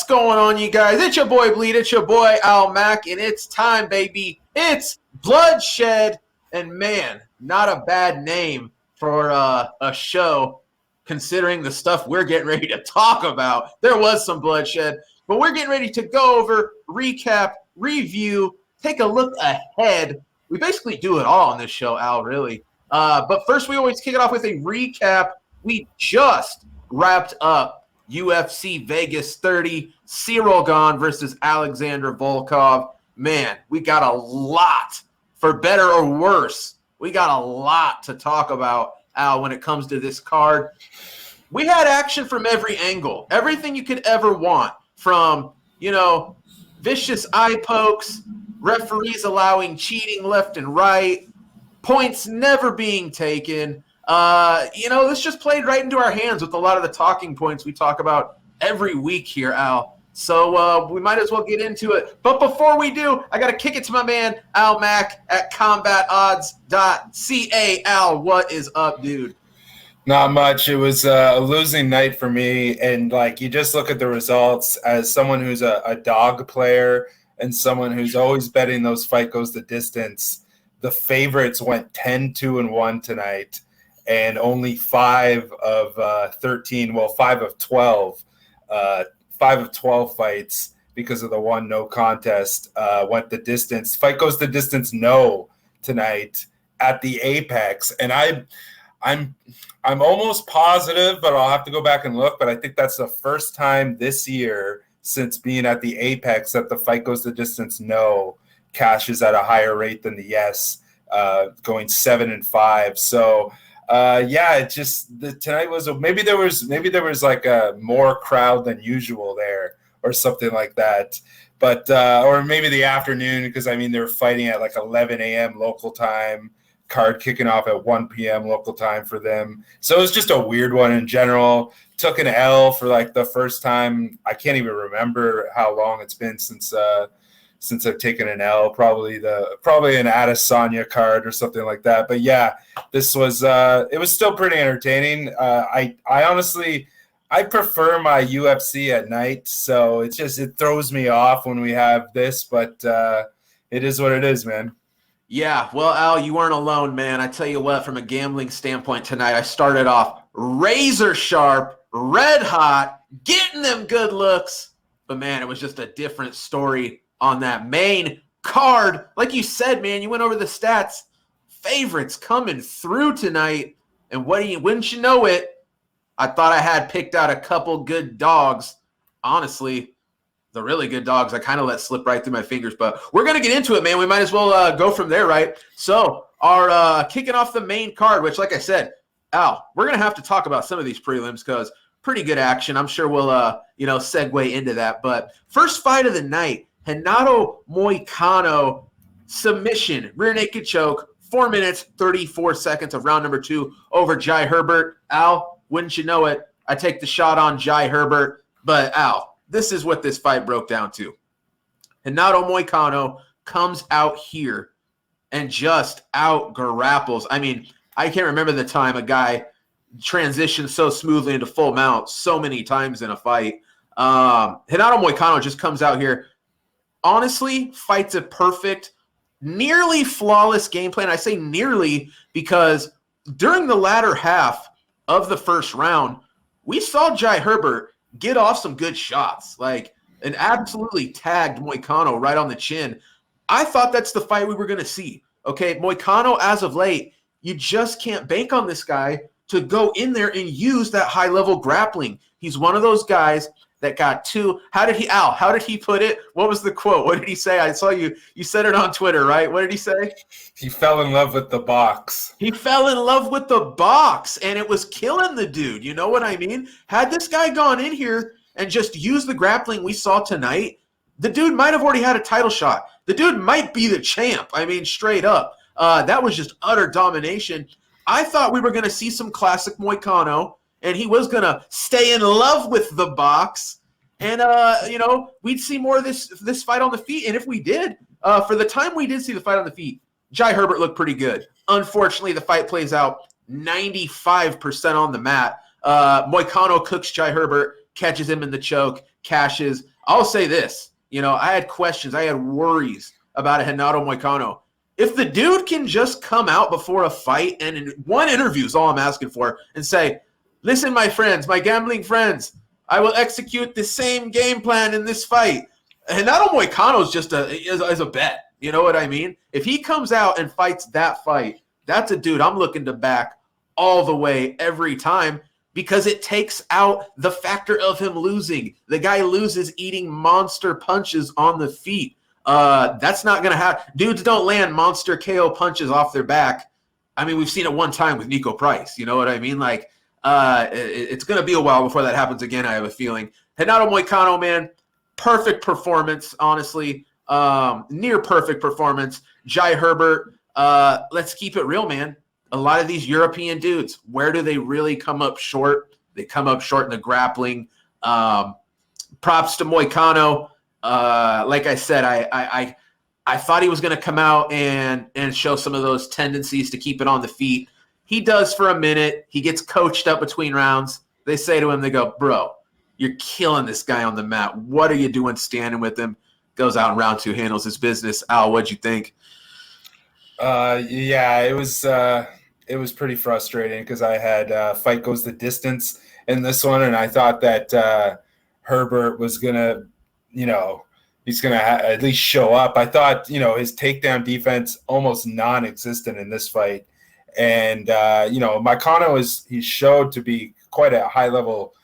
going on, you guys? It's your boy Bleed, it's your boy Al Mac, and it's time, baby. It's Bloodshed, and man, not a bad name for a show, considering the stuff we're getting ready to talk about. There was some bloodshed, but we're getting ready to go over, recap, review, take a look ahead. We basically do it all on this show, Al, really. But first, we always kick it off with a recap. We just wrapped up UFC Vegas 30, Ciryl Gane versus Alexander Volkov. Man, we got a lot, for better or worse, we got a lot to talk about, Al, when it comes to this card. We had action from every angle, everything you could ever want, from, vicious eye pokes, referees allowing cheating left and right, points never being taken. This just played right into our hands with a lot of the talking points we talk about every week here, Al. So we might as well get into it. But before we do, I got to kick it to my man, Al Mac at combatodds.ca. Al, what is up, dude? Not much. It was a losing night for me. And, you just look at the results as someone who's a dog player and someone who's always betting those fight goes the distance. The favorites went 10-2-1 tonight. And only 5 of 13, well, 5 of 12 fights because of the one no contest went the distance. Fight goes the distance no tonight at the Apex. And I'm almost positive, but I'll have to go back and look, but I think that's the first time this year since being at the Apex that the fight goes the distance no cashes at a higher rate than the yes, going 7-5. So tonight was maybe there was like a more crowd than usual there or something like that, but or maybe the afternoon, because they were fighting at 11 a.m. local time, card kicking off at 1 p.m. local time for them. So it was just a weird one in general. Took an L for the first time. I can't even remember how long it's been since I've taken an L, probably an Adesanya card or something like that. But yeah, this was it was still pretty entertaining. I honestly prefer my UFC at night, so it throws me off when we have this, but it is what it is, man. Yeah, well, Al, you weren't alone, man. I tell you what, from a gambling standpoint tonight, I started off razor sharp, red hot, getting them good looks, but man, it was just a different story on that main card. Like you said, man, you went over the stats. Favorites coming through tonight. And wouldn't you know it, I thought I had picked out a couple good dogs. Honestly, the really good dogs I kind of let slip right through my fingers. But we're going to get into it, man. We might as well go from there, right? So our kicking off the main card, which, like I said, Al, we're going to have to talk about some of these prelims because pretty good action. I'm sure we'll, segue into that. But first fight of the night, Renato Moicano submission, rear naked choke, 4 minutes, 34 seconds of round number 2 over Jai Herbert. Al, wouldn't you know it, I take the shot on Jai Herbert. But Al, this is what this fight broke down to. Renato Moicano comes out here and just out-grapples. I can't remember the time a guy transitioned so smoothly into full mount so many times in a fight. Renato Moicano just comes out here, honestly, fights a perfect, nearly flawless game plan. I say nearly because during the latter half of the first round, we saw Jai Herbert get off some good shots, and absolutely tagged Moicano right on the chin. I thought that's the fight we were going to see. Okay, Moicano, as of late, you just can't bank on this guy to go in there and use that high-level grappling. He's one of those guys that got two. How did he put it? What was the quote? What did he say? I saw you said it on Twitter, right? What did he say? He fell in love with the box. He fell in love with the box, and it was killing the dude. You know what I mean? Had this guy gone in here and just used the grappling we saw tonight, the dude might have already had a title shot. The dude might be the champ. Straight up. That was just utter domination. I thought we were going to see some classic Moicano, and he was going to stay in love with the box. And, we'd see more of this fight on the feet. And if we did, for the time we did see the fight on the feet, Jai Herbert looked pretty good. Unfortunately, the fight plays out 95% on the mat. Moicano cooks Jai Herbert, catches him in the choke, cashes. I'll say this. I had questions. I had worries about a Renato Moicano. If the dude can just come out before a fight and in one interview is all I'm asking for and say, listen, my friends, my gambling friends, I will execute the same game plan in this fight. Renato Moicano is just is a bet. You know what I mean? If he comes out and fights that fight, that's a dude I'm looking to back all the way every time because it takes out the factor of him losing. The guy loses eating monster punches on the feet. That's not going to happen. Dudes don't land monster KO punches off their back. I mean, we've seen it one time with Nico Price. You know what I mean? Like, it's going to be a while before that happens again, I have a feeling. Renato Moicano, man, perfect performance, honestly. Near perfect performance. Jai Herbert, let's keep it real, man. A lot of these European dudes, where do they really come up short? They come up short in the grappling. Props to Moicano. Like I said, I thought he was going to come out and show some of those tendencies to keep it on the feet. He does for a minute. He gets coached up between rounds. They say to him, they go, bro, you're killing this guy on the mat. What are you doing standing with him? Goes out in round 2, handles his business. Al, what'd you think? Yeah, it was pretty frustrating because I had fight goes the distance in this one, and I thought that Herbert was gonna, he's gonna at least show up. I thought, his takedown defense almost non-existent in this fight, and Moicano he showed to be quite a high level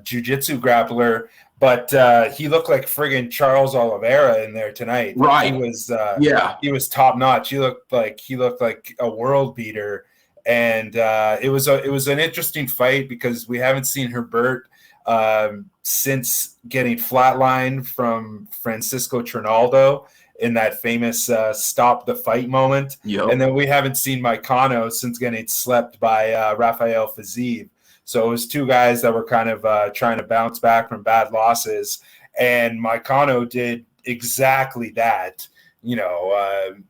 jiu-jitsu grappler. But he looked like friggin' Charles Oliveira in there tonight. Right. He was top notch. He looked like a world beater, and it was an interesting fight because we haven't seen Herbert since getting flatlined from Francisco Trinaldo in that famous stop the fight moment. Yep. And then we haven't seen Moicano since getting slept by Rafael Fiziev. So it was two guys that were kind of trying to bounce back from bad losses, and Moicano did exactly that.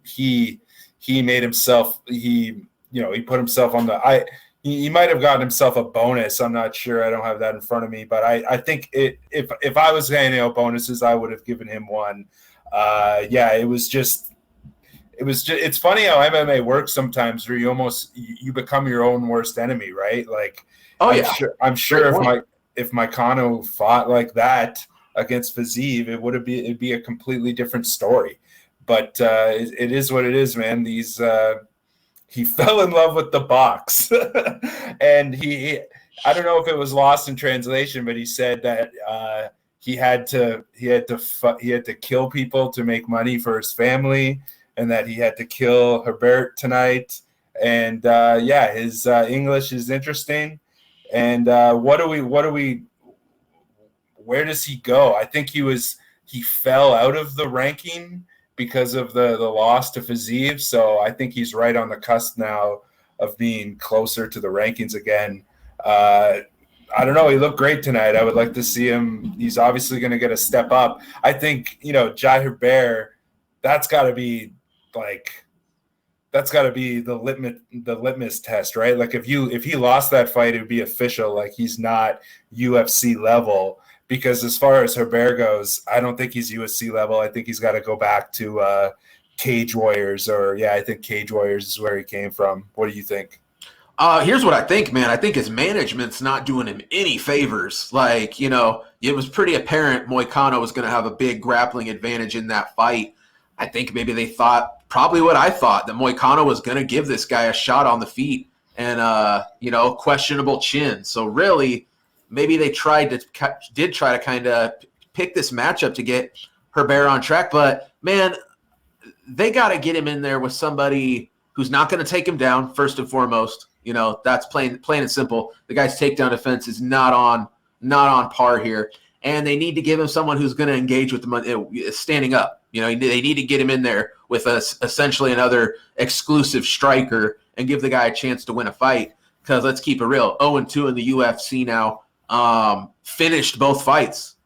He made himself. He put himself on the. He might have gotten himself a bonus. I'm not sure. I don't have that in front of me, but I think if I was handing out bonuses, I would have given him one. It was just. It's funny how MMA works sometimes, where you become your own worst enemy, right? Like. Oh, I'm sure if Moicano fought like that against Fiziev, it'd be a completely different story. But it is what it is, man. He fell in love with the box, and I don't know if it was lost in translation, but he said that he had to kill people to make money for his family, and that he had to kill Herbert tonight. And his English is interesting. And where does he go? I think he fell out of the ranking because of the loss to Fiziev. So I think he's right on the cusp now of being closer to the rankings again. I don't know. He looked great tonight. I would like to see him. He's obviously going to get a step up. I think, Jai Herbert, that's got to be the litmus test, right? Like if he lost that fight, it would be official. Like he's not UFC level, because as far as Herbert goes, I don't think he's UFC level. I think he's got to go back to Cage Warriors, I think Cage Warriors is where he came from. What do you think? Here's what I think, man. I think his management's not doing him any favors. Like, it was pretty apparent Moicano was going to have a big grappling advantage in that fight. I think maybe they thought probably what I thought, that Moicano was going to give this guy a shot on the feet and, questionable chin. So really, maybe they did try to kind of pick this matchup to get Herbert on track. But, man, they got to get him in there with somebody who's not going to take him down, first and foremost. That's plain and simple. The guy's takedown defense is not on par here. And they need to give him someone who's going to engage with them standing up. They need to get him in there with essentially another exclusive striker and give the guy a chance to win a fight. Because let's keep it real, 0-2 in the UFC now. Finished both fights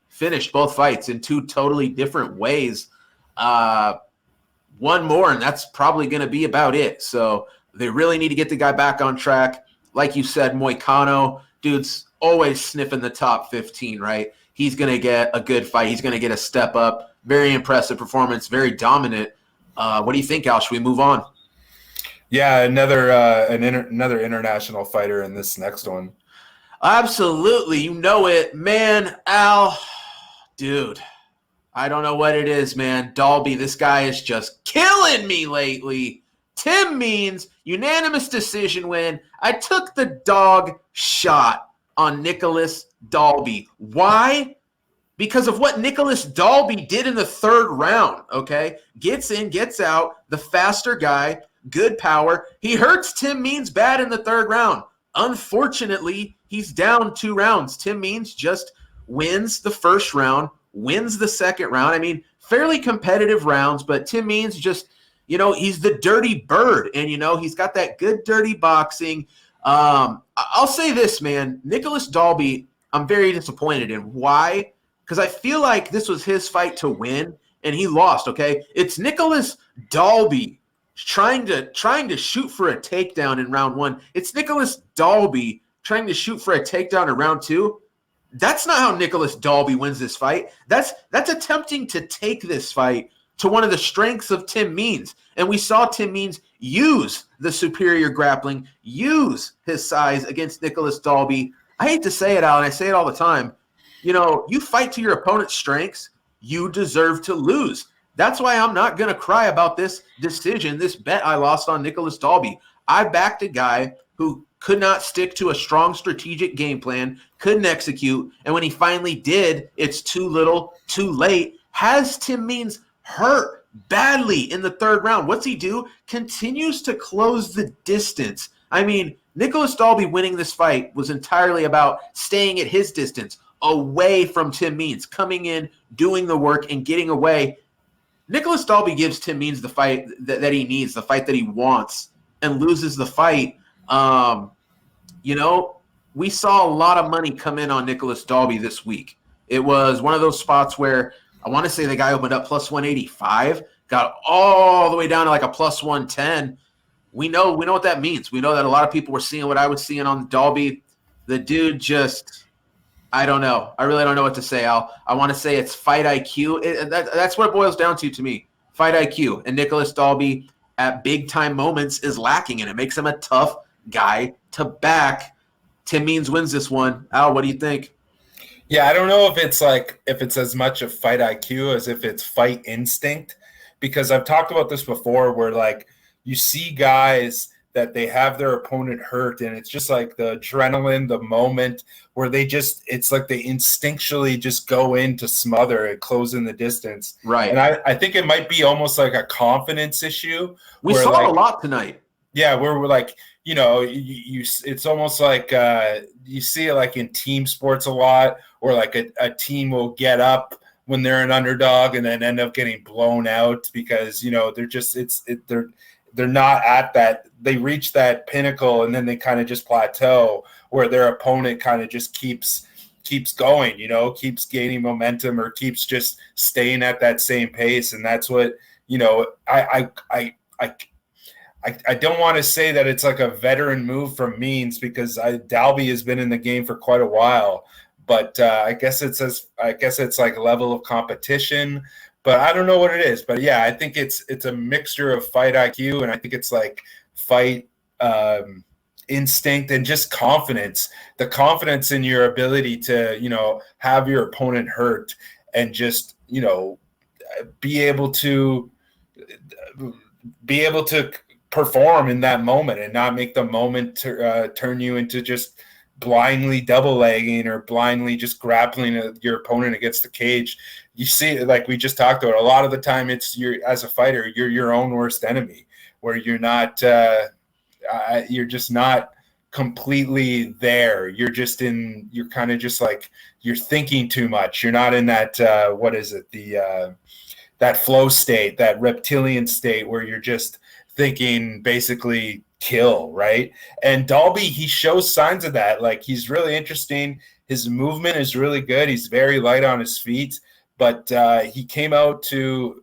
in two totally different ways. One more, and that's probably going to be about it. So they really need to get the guy back on track. Like you said, Moicano dude's always sniffing the top 15, right? He's going to get a good fight. He's going to get a step up. Very impressive performance, very dominant. What do you think, Al? Should we move on? Yeah, another international fighter in this next one. Absolutely. You know it. Man, Al, dude, I don't know what it is, man. Dalby, this guy is just killing me lately. Tim Means, unanimous decision win. I took the dog shot on Nicolas Dalby. Why? Because of what Nicolas Dalby did in the third round, okay? Gets in, gets out, the faster guy, good power. He hurts Tim Means bad in the third round. Unfortunately, he's down 2 rounds. Tim Means just wins the first round, wins the second round. I mean, fairly competitive rounds, but Tim Means just, he's the dirty bird. And, he's got that good dirty boxing. I'll say this, man. Nicolas Dalby, I'm very disappointed in. Why? Because I feel like this was his fight to win, and he lost, okay? It's Nicolas Dalby trying to shoot for a takedown in round 1. It's Nicolas Dalby trying to shoot for a takedown in round 2. That's not how Nicolas Dalby wins this fight. That's attempting to take this fight to one of the strengths of Tim Means. And we saw Tim Means use the superior grappling, use his size against Nicolas Dalby. I hate to say it, Al, and I say it all the time. You fight to your opponent's strengths, you deserve to lose. That's why I'm not going to cry about this decision, this bet I lost on Nicolas Dalby. I backed a guy who could not stick to a strong strategic game plan, couldn't execute, and when he finally did, it's too little, too late. Has Tim Means hurt badly in the third round? What's he do? Continues to close the distance. I mean, Nicolas Dalby winning this fight was entirely about staying at his distance, away from Tim Means, coming in, doing the work, and getting away. Nicolas Dalby gives Tim Means the fight that he needs, the fight that he wants, and loses the fight. We saw a lot of money come in on Nicolas Dalby this week. It was one of those spots where I want to say the guy opened up plus 185, got all the way down to like a plus 110. We know what that means. We know that a lot of people were seeing what I was seeing on Dalby. The dude just, I don't know. I really don't know what to say, Al. I want to say it's fight IQ. That's what it boils down to me. Fight IQ. And Nicolas Dalby at big-time moments is lacking, and it makes him a tough guy to back. Tim Means wins this one. Al, what do you think? Yeah, I don't know if it's as much of fight IQ as if it's fight instinct, because I've talked about this before where you see guys that they have their opponent hurt, and it's just like the adrenaline, the moment where it's like they instinctually just go in to smother and close in the distance. Right. And I think it might be almost like a confidence issue. We saw it a lot tonight. Yeah, where we're like, it's almost like you see it like in team sports a lot, where like a team will get up when they're an underdog and then end up getting blown out because, they're not at that. They reach that pinnacle and then they kind of just plateau where their opponent kind of just keeps going, keeps gaining momentum or keeps just staying at that same pace. And that's what, I don't want to say that it's like a veteran move from Means because Dalby has been in the game for quite a while, but I guess it's like a level of competition. But I don't know what it is. But yeah, I think it's a mixture of fight IQ, and I think it's like fight instinct and just confidence. The confidence in your ability to, have your opponent hurt and just, be able to perform in that moment and not make the moment turn you into just blindly double legging or blindly just grappling your opponent against the cage. You see, like we just talked about, a lot of the time it's as a fighter, you're your own worst enemy, where you're not, you're just not completely there. You're kind of just like, you're thinking too much. You're not in that, that flow state, that reptilian state where you're just thinking basically kill, right? And Dalby, he shows signs of that. Like, he's really interesting. His movement is really good. He's very light on his feet. But he came out to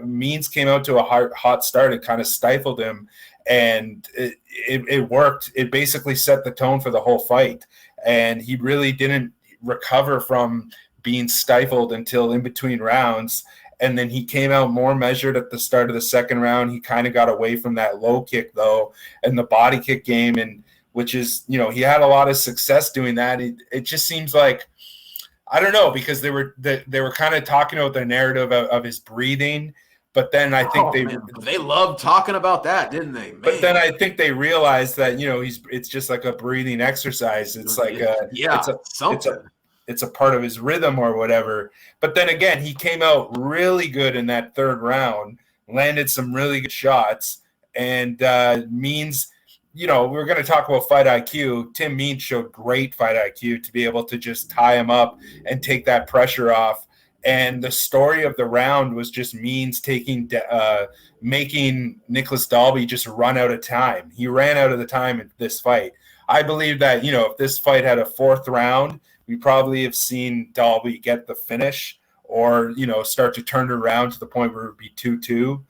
Means came out to a hot start and kind of stifled him. And it worked. It basically set the tone for the whole fight. and he really didn't recover from being stifled until in between rounds. And then he came out more measured at the start of the second round. He kind of got away from that low kick, though, and the body kick game, and which is, he had a lot of success doing that. It just seems like, I don't know, because they were kind of talking about the narrative of his breathing, but then I think they loved talking about that, didn't they? Man. But then I think they realized that it's just like a breathing exercise. It's like it's a part of his rhythm or whatever. But then again, he came out really good in that third round, landed some really good shots, and Means. We're going to talk about fight IQ. Tim Means showed great fight IQ to be able to just tie him up and take that pressure off. And the story of the round was just Means making Nicolas Dalby just run out of time. He ran out of the time in this fight. I believe that, if this fight had a fourth round, we probably have seen Dalby get the finish or, start to turn it around to the point where it would be 2-2.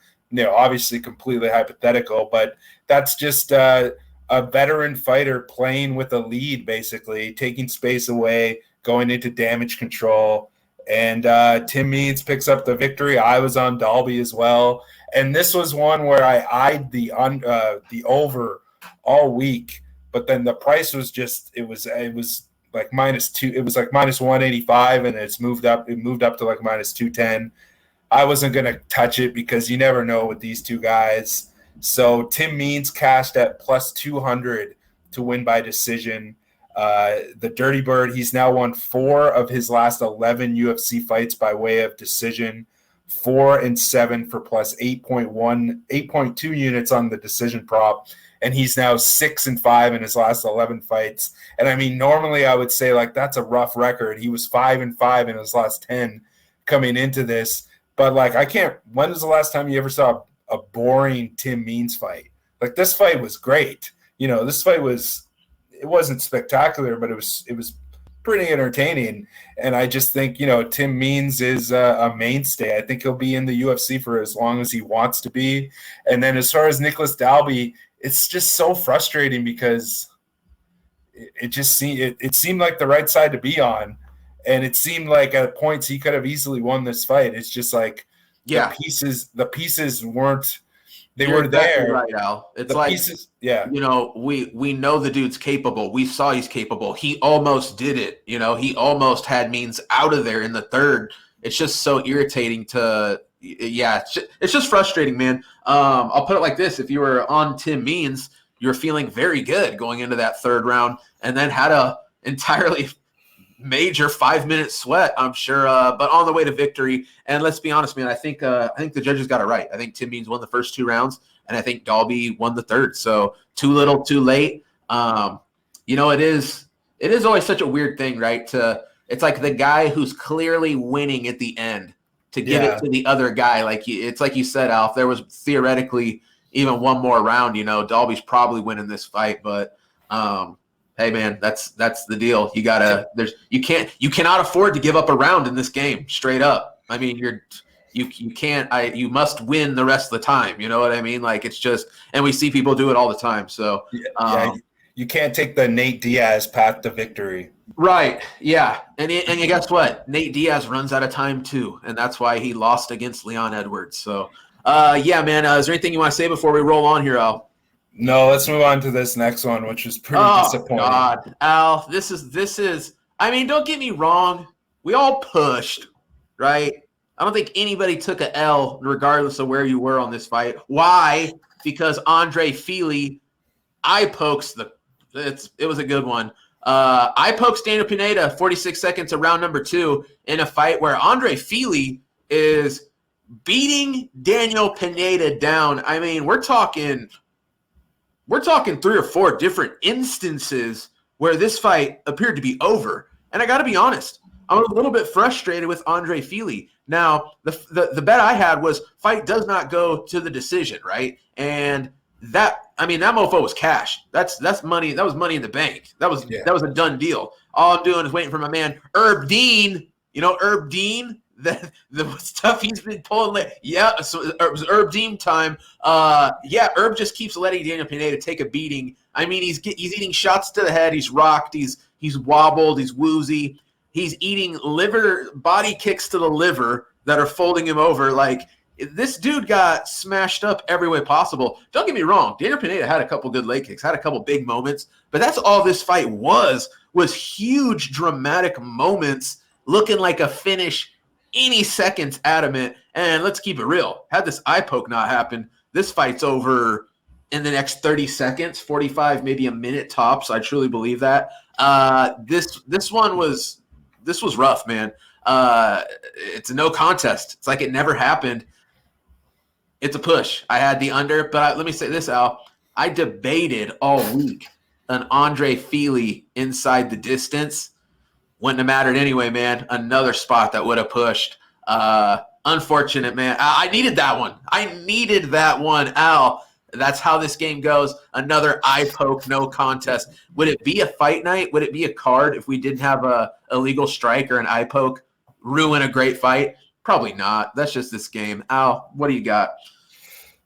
Obviously completely hypothetical, but that's just a veteran fighter playing with a lead, basically, taking space away, going into damage control. And Tim Means picks up the victory. I was on Dalby as well. And this was one where I eyed the over all week, but then the price was just, it was like -2. It was like -185, and it moved up to like -210. I wasn't going to touch it because you never know with these two guys. So Tim Means cashed at +200 to win by decision. The Dirty Bird, he's now won 4 of his last 11 UFC fights by way of decision, 4 and 7 for +8.2 units on the decision prop. And he's now 6 and 5 in his last 11 fights. And I mean, normally I would say like that's a rough record. He was 5 and 5 in his last 10 coming into this. But like, when was the last time you ever saw a boring Tim Means fight? Like, this fight was great. This fight it wasn't spectacular, but it was pretty entertaining. And I just think, Tim Means is a mainstay. I think he'll be in the UFC for as long as he wants to be. And then as far as Nicolas Dalby, it's just so frustrating because it seemed like the right side to be on. And it seemed like at points he could have easily won this fight. It's just like the pieces weren't. You're exactly there, right, Al. It's the like pieces, yeah. We know the dude's capable. We saw he's capable. He almost did it. He almost had Means out of there in the third. It's just so irritating to. Yeah, it's just frustrating, man. I'll put it like this: if you were on Tim Means, you're feeling very good going into that third round, and then had a entirely major 5-minute sweat, I'm sure, but on the way to victory. And let's be honest, man, I think the judges got it right. I think Tim Means won the first 2 rounds, and I think Dalby won the third. So too little, too late. It is always such a weird thing, right? It's like the guy who's clearly winning at the end to give it to the other guy. Like it's like you said, Al, if there was theoretically even one more round, Dalby's probably winning this fight, but hey man, that's the deal. You you cannot afford to give up a round in this game, straight up. I mean, you must win the rest of the time. You know what I mean? Like, it's just, and we see people do it all the time. So you can't take the Nate Diaz path to victory. Right. Yeah. And guess what? Nate Diaz runs out of time too. And that's why he lost against Leon Edwards. So yeah, man, is there anything you want to say before we roll on here, Al? No, let's move on to this next one, which is pretty disappointing. God, Al, this is. I mean, don't get me wrong. We all pushed, right? I don't think anybody took a L, regardless of where you were on this fight. Why? Because Andre Fili, it was a good one. I poked Daniel Pineda 46 seconds of round number 2 in a fight where Andre Fili is beating Daniel Pineda down. I mean, we're talking 3 or 4 different instances where this fight appeared to be over. And I got to be honest, I'm a little bit frustrated with Andre Fili. Now, the bet I had was fight does not go to the decision, right? And that mofo was cash. That's money. That was money in the bank. That was a done deal. All I'm doing is waiting for my man Herb Dean. Herb Dean. The stuff he's been pulling. Yeah, so it was Herb Dean time. Herb just keeps letting Daniel Pineda take a beating. I mean, he's eating shots to the head. He's rocked. He's He's wobbled. He's woozy. He's eating body kicks to the liver that are folding him over. Like, this dude got smashed up every way possible. Don't get me wrong. Daniel Pineda had a couple good leg kicks, had a couple big moments, but that's all this fight was huge dramatic moments looking like a finish any seconds adamant. And let's keep it real. Had this eye poke not happened, this fight's over in the next 30 seconds, 45, maybe a minute tops. I truly believe that. This was rough, man. It's a no contest. It's like it never happened. It's a push. I had the under, but let me say this, Al. I debated all week an Andre Fili inside the distance. Wouldn't have mattered anyway, man. Another spot that would have pushed. Unfortunate, man. I needed that one. Al. That's how this game goes. Another eye poke, no contest. Would it be a fight night? Would it be a card if we didn't have a illegal strike or an eye poke ruin a great fight? Probably not. That's just this game. Al, what do you got?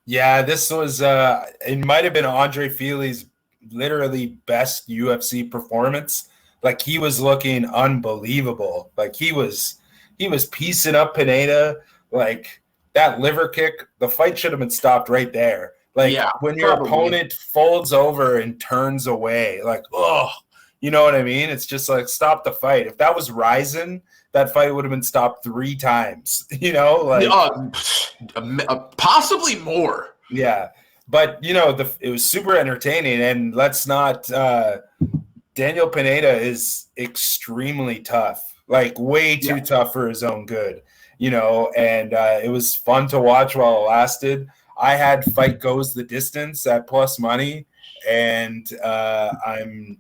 Yeah, this was it might have been Andre Fili's literally best UFC performance. Like, he was looking unbelievable. Like, he was piecing up Pineda. Like, that liver kick, the fight should have been stopped right there. Like, when your opponent folds over and turns away, like, oh, you know what I mean? It's just like, stop the fight. If that was Ryzen, that fight would have been stopped 3 times, you know? Like, possibly more. Yeah. But, you know, it was super entertaining. And let's not Daniel Pineda is extremely tough, like way too tough for his own good, you know, and it was fun to watch while it lasted. I had fight goes the distance at plus money, and I'm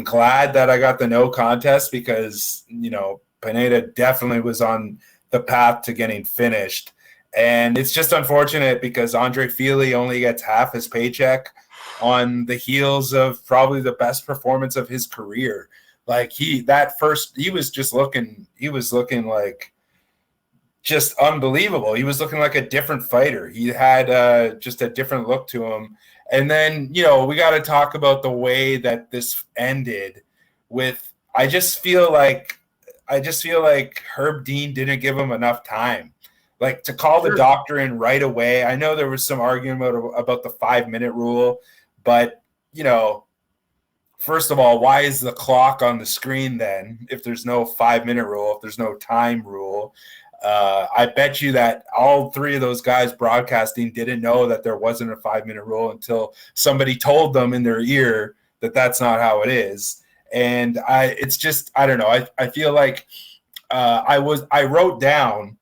glad that I got the no contest because, you know, Pineda definitely was on the path to getting finished. And it's just unfortunate because Andre Fili only gets half his paycheck on the heels of probably the best performance of his career. Like, he was looking like just unbelievable. He was looking like a different fighter. He had just a different look to him. And then, you know, we got to talk about the way that this ended with, I just feel like Herb Dean didn't give him enough time. Like, to call the doctor in right away. I know there was some argument about the 5-minute rule, but, you know, first of all, why is the clock on the screen then if there's no 5-minute rule, if there's no time rule? I bet you that all 3 of those guys broadcasting didn't know that there wasn't a 5-minute rule until somebody told them in their ear that that's not how it is. And I don't know. I feel like I wrote down,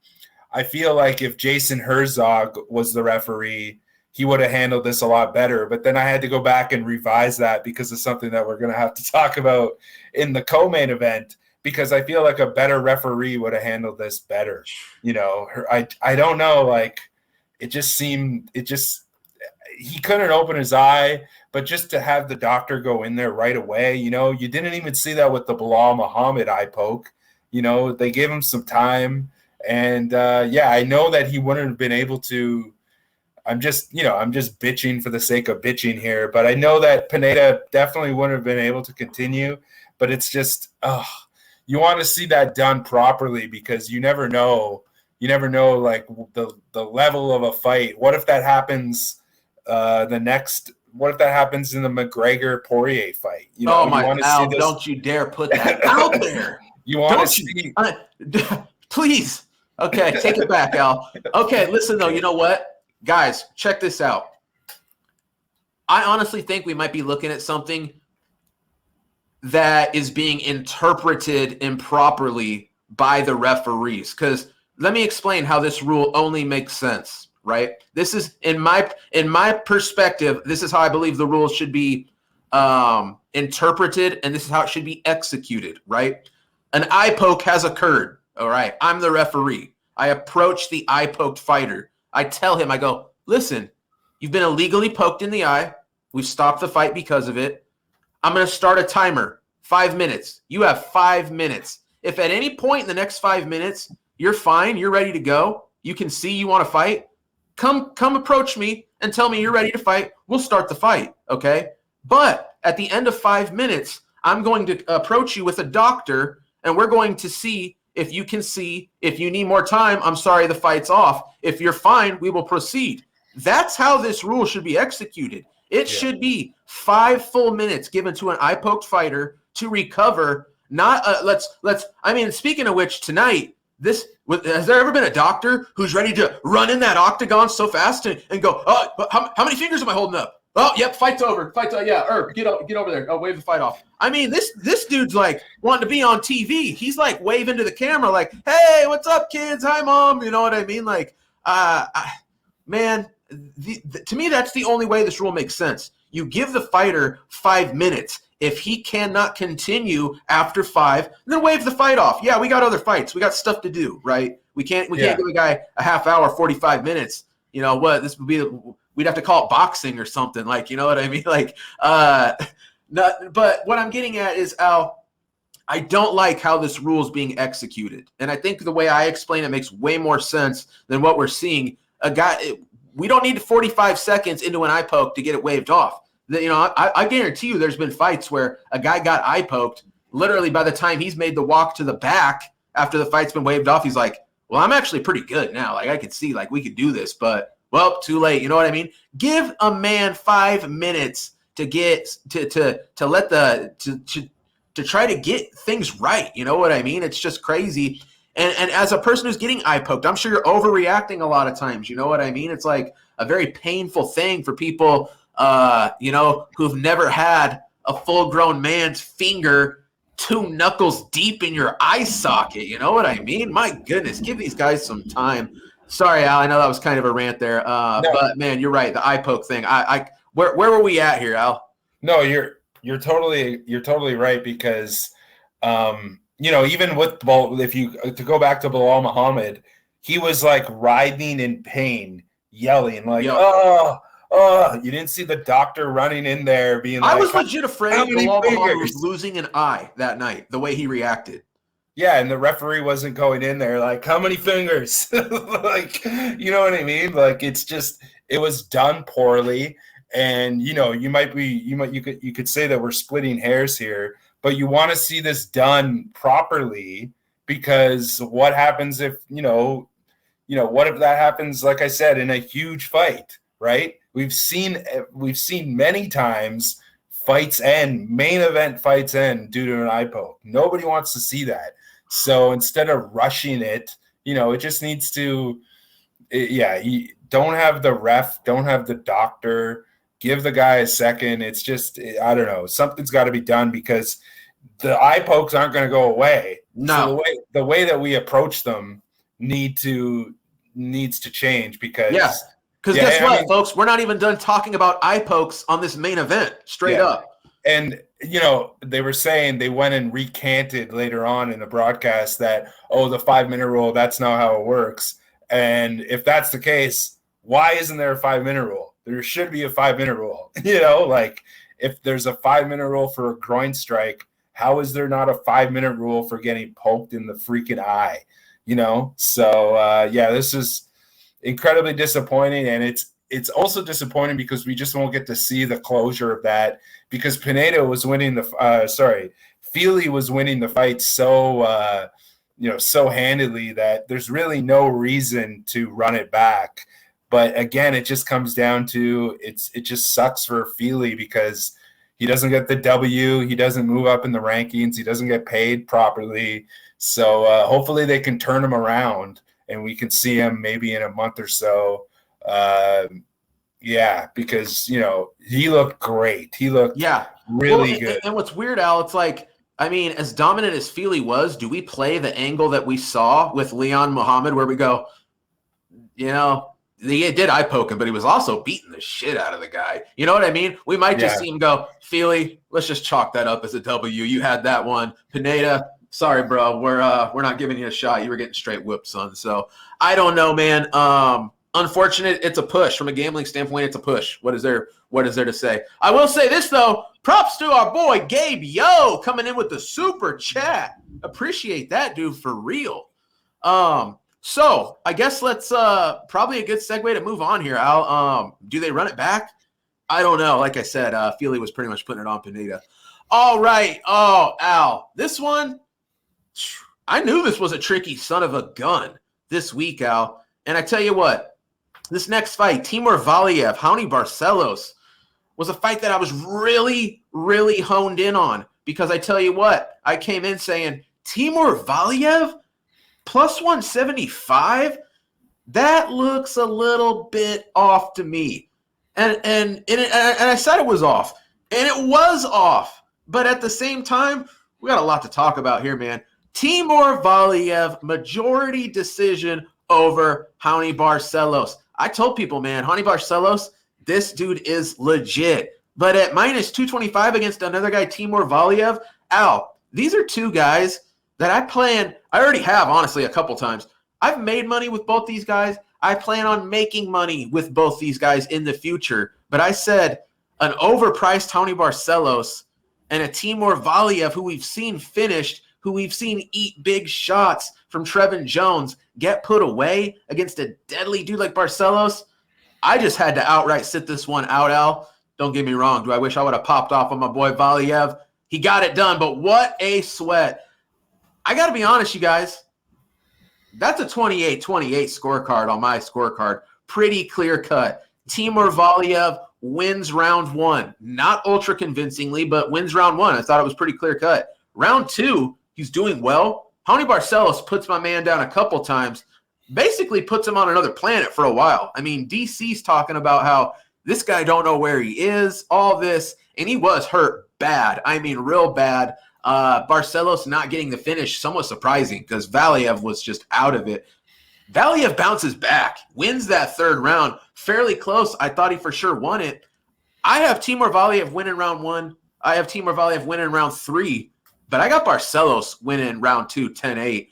I feel like if Jason Herzog was the referee, he would have handled this a lot better. But then I had to go back and revise that because of something that we're going to have to talk about in the co-main event, because I feel like a better referee would have handled this better. You know, I don't know. Like, he couldn't open his eye, but just to have the doctor go in there right away, you know, you didn't even see that with the Bilal Muhammad eye poke. You know, they gave him some time. And, I know that he wouldn't have been able to. I'm just bitching for the sake of bitching here, but I know that Pineda definitely wouldn't have been able to continue. But it's just, you want to see that done properly because you never know. You never know, like, the level of a fight. What if that happens what if that happens in the McGregor-Poirier fight? You know, Al, don't you dare put that out there. You want to see? Please. Okay, take it back, Al. Okay, listen, though, you know what? Guys, check this out. I honestly think we might be looking at something that is being interpreted improperly by the referees. Because let me explain how this rule only makes sense, right? This is, in my perspective, this is how I believe the rules should be interpreted, and this is how it should be executed, right? An eye poke has occurred, all right? I'm the referee. I approach the eye poked fighter. I tell him, I go, listen, you've been illegally poked in the eye. We've stopped the fight because of it. I'm going to start a timer, 5 minutes. You have 5 minutes. If at any point in the next 5 minutes, you're fine, you're ready to go, you can see you want to fight, come approach me and tell me you're ready to fight. We'll start the fight, okay? But at the end of 5 minutes, I'm going to approach you with a doctor, and we're going to see if you can see. If you need more time, I'm sorry, the fight's off. If you're fine, we will proceed. That's how this rule should be executed. It should be 5 full minutes given to an eye-poked fighter to recover. Not I mean, speaking of which, tonight, has there ever been a doctor who's ready to run in that octagon so fast and go, oh, how many fingers am I holding up? Oh, yep, fight's over. Yeah, get over there. Oh, wave the fight off. I mean, this dude's like wanting to be on TV. He's like waving to the camera like, hey, what's up, kids? Hi, mom. You know what I mean? Like, man, to me, that's the only way this rule makes sense. You give the fighter 5 minutes. If he cannot continue after 5, then wave the fight off. Yeah, we got other fights. We got stuff to do, right? We can't give a guy a half hour, 45 minutes. You know what? This would be. We'd have to call it boxing or something, like, you know what I mean? Like, but what I'm getting at is, Al, I don't like how this rule is being executed. And I think the way I explain it makes way more sense than what we're seeing. We don't need 45 seconds into an eye poke to get it waved off. You know, I guarantee you there's been fights where a guy got eye poked. Literally, by the time he's made the walk to the back after the fight's been waved off, he's like, well, I'm actually pretty good now. Like, I can see, like, we could do this, but well, too late. You know what I mean? Give a man 5 minutes to get to try to get things right. You know what I mean? It's just crazy. And as a person who's getting eye poked, I'm sure you're overreacting a lot of times. You know what I mean? It's like a very painful thing for people, you know, who've never had a full-grown man's finger 2 knuckles deep in your eye socket. You know what I mean? My goodness, give these guys some time. Sorry, Al. I know that was kind of a rant there, no. But man, you're right. The eye poke thing. Where were we at here, Al? No, you're totally right because, you know, even with to go back to Bilal Muhammad, he was like writhing in pain, yelling like, "Oh!" You didn't see the doctor running in there being like, I was legit afraid Bilal Muhammad was losing an eye that night. The way he reacted. Yeah, and the referee wasn't going in there like, how many fingers? Like, you know what I mean? Like, it's just, it was done poorly. And, you know, you could say that we're splitting hairs here, but you want to see this done properly, because what happens if, what if that happens, like I said, in a huge fight, right? We've seen many times fights end, main event fights end due to an eye poke. Nobody wants to see that. So instead of rushing it, it just needs to, you don't have the ref, don't have the doctor, give the guy a second. It's just, I don't know, something's got to be done, because the eye pokes aren't going to go away. No. So the way that we approach them needs to change, because guess what, folks? We're not even done talking about eye pokes on this main event, straight up. And, they were saying, they went and recanted later on in the broadcast that, the 5-minute rule, that's not how it works. And if that's the case, why isn't there a 5-minute rule? There should be a 5-minute rule. Like, if there's a 5-minute rule for a groin strike, how is there not a 5-minute rule for getting poked in the freaking eye? So this is incredibly disappointing, and it's also disappointing because we just won't get to see the closure of that, because Pineda was winning Fili was winning the fight so handily that there's really no reason to run it back. But again, it just comes down to it just sucks for Fili, because he doesn't get the W, he doesn't move up in the rankings, he doesn't get paid properly. So hopefully they can turn him around and we can see him maybe in a month or so. Because he looked great. He looked really good. And what's weird, Al, it's like, I mean, as dominant as Fili was, do we play the angle that we saw with Leon Muhammad, where we go, he did eye poke him, but he was also beating the shit out of the guy. You know what I mean? We might just see him go, Fili, let's just chalk that up as a W. You had that one. Pineda, sorry, bro. We're not giving you a shot. You were getting straight whipped, son. So I don't know, man. Unfortunate. It's a push from a gambling standpoint. It's a push. What is there to say? I will say this though. Props to our boy Gabe Yo coming in with the super chat. Appreciate that, dude, for real. So I guess let's probably a good segue to move on here, Al. Do they run it back? I don't know. Like I said, Fili was pretty much putting it on Pineda. All right. Oh, Al, this one, I knew this was a tricky son of a gun this week, Al. And I tell you what, this next fight, Timur Valiev, Raoni Barcelos, was a fight that I was really, really honed in on because I tell you what, I came in saying, Timur Valiev plus 175? That looks a little bit off to me. And I said it was off. And it was off. But at the same time, we got a lot to talk about here, man. Timur Valiev, majority decision over Raoni Barcelos. I told people, man, Raoni Barcelos, this dude is legit. But at minus 225 against another guy, Timur Valiev, Al, these are two guys that I already have, honestly, a couple times. I've made money with both these guys. I plan on making money with both these guys in the future. But I said an overpriced Raoni Barcelos and a Timur Valiev, who we've seen finished, who we've seen eat big shots from Trevin Jones, get put away against a deadly dude like Barcelos. I just had to outright sit this one out, Al. Don't get me wrong. Do I wish I would have popped off on my boy Valiev? He got it done, but what a sweat. I got to be honest, you guys. That's a 28-28 scorecard on my scorecard. Pretty clear cut. Timur Valiev wins round one. Not ultra convincingly, but wins round one. I thought it was pretty clear cut. Round two, he's doing well. Raoni Barcelos puts my man down a couple times, basically puts him on another planet for a while. I mean, DC's talking about how this guy don't know where he is, all this, and he was hurt bad. I mean, real bad. Barcelos not getting the finish, somewhat surprising because Valiev was just out of it. Valiev bounces back, wins that third round, fairly close. I thought he for sure won it. I have Timur Valiev winning round one. I have Timur Valiev winning round three, but I got Barcelos winning round two, 10-8.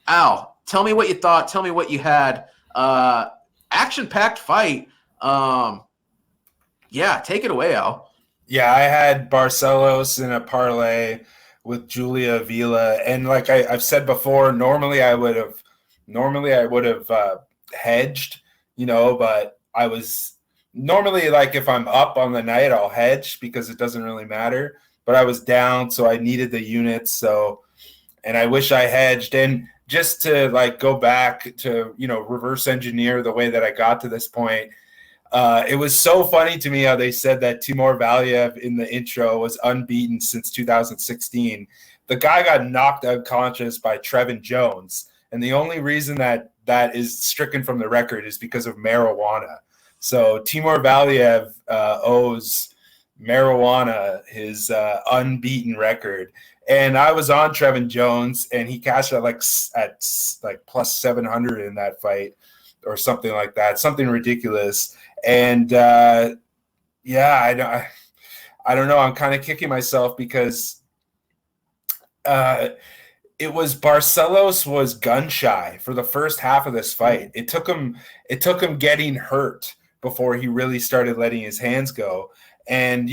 Al, tell me what you thought. Tell me what you had. Action-packed fight. Yeah, take it away, Al. Yeah, I had Barcelos in a parlay with Julia Avila, and like I've said before, normally I would have hedged, but I was normally, like, if I'm up on the night, I'll hedge because it doesn't really matter. But I was down, so I needed the units. And I wish I hedged. And just to go back to reverse engineer the way that I got to this point. It was so funny to me how they said that Timur Valiev in the intro was unbeaten since 2016. The guy got knocked unconscious by Trevin Jones, and the only reason that is stricken from the record is because of marijuana. So Timur Valiev owes marijuana his unbeaten record. And I was on Trevin Jones, and he cashed at plus 700 in that fight or something like that, something ridiculous. And I don't know. I'm kind of kicking myself because it was Barcelos was gun shy for the first half of this fight. It took him getting hurt before he really started letting his hands go. And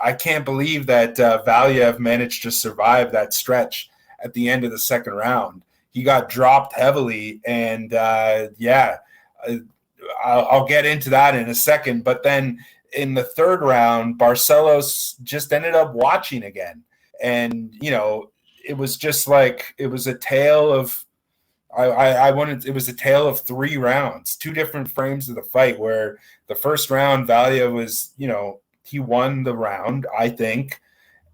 I can't believe that Valiev managed to survive that stretch at the end of the second round. He got dropped heavily, and I'll get into that in a second. But then in the third round, Barcelos just ended up watching again. And, it was just like it was a tale of it was a tale of 3 rounds, 2 different frames of the fight where the first round, Valiev was, he won the round, I think.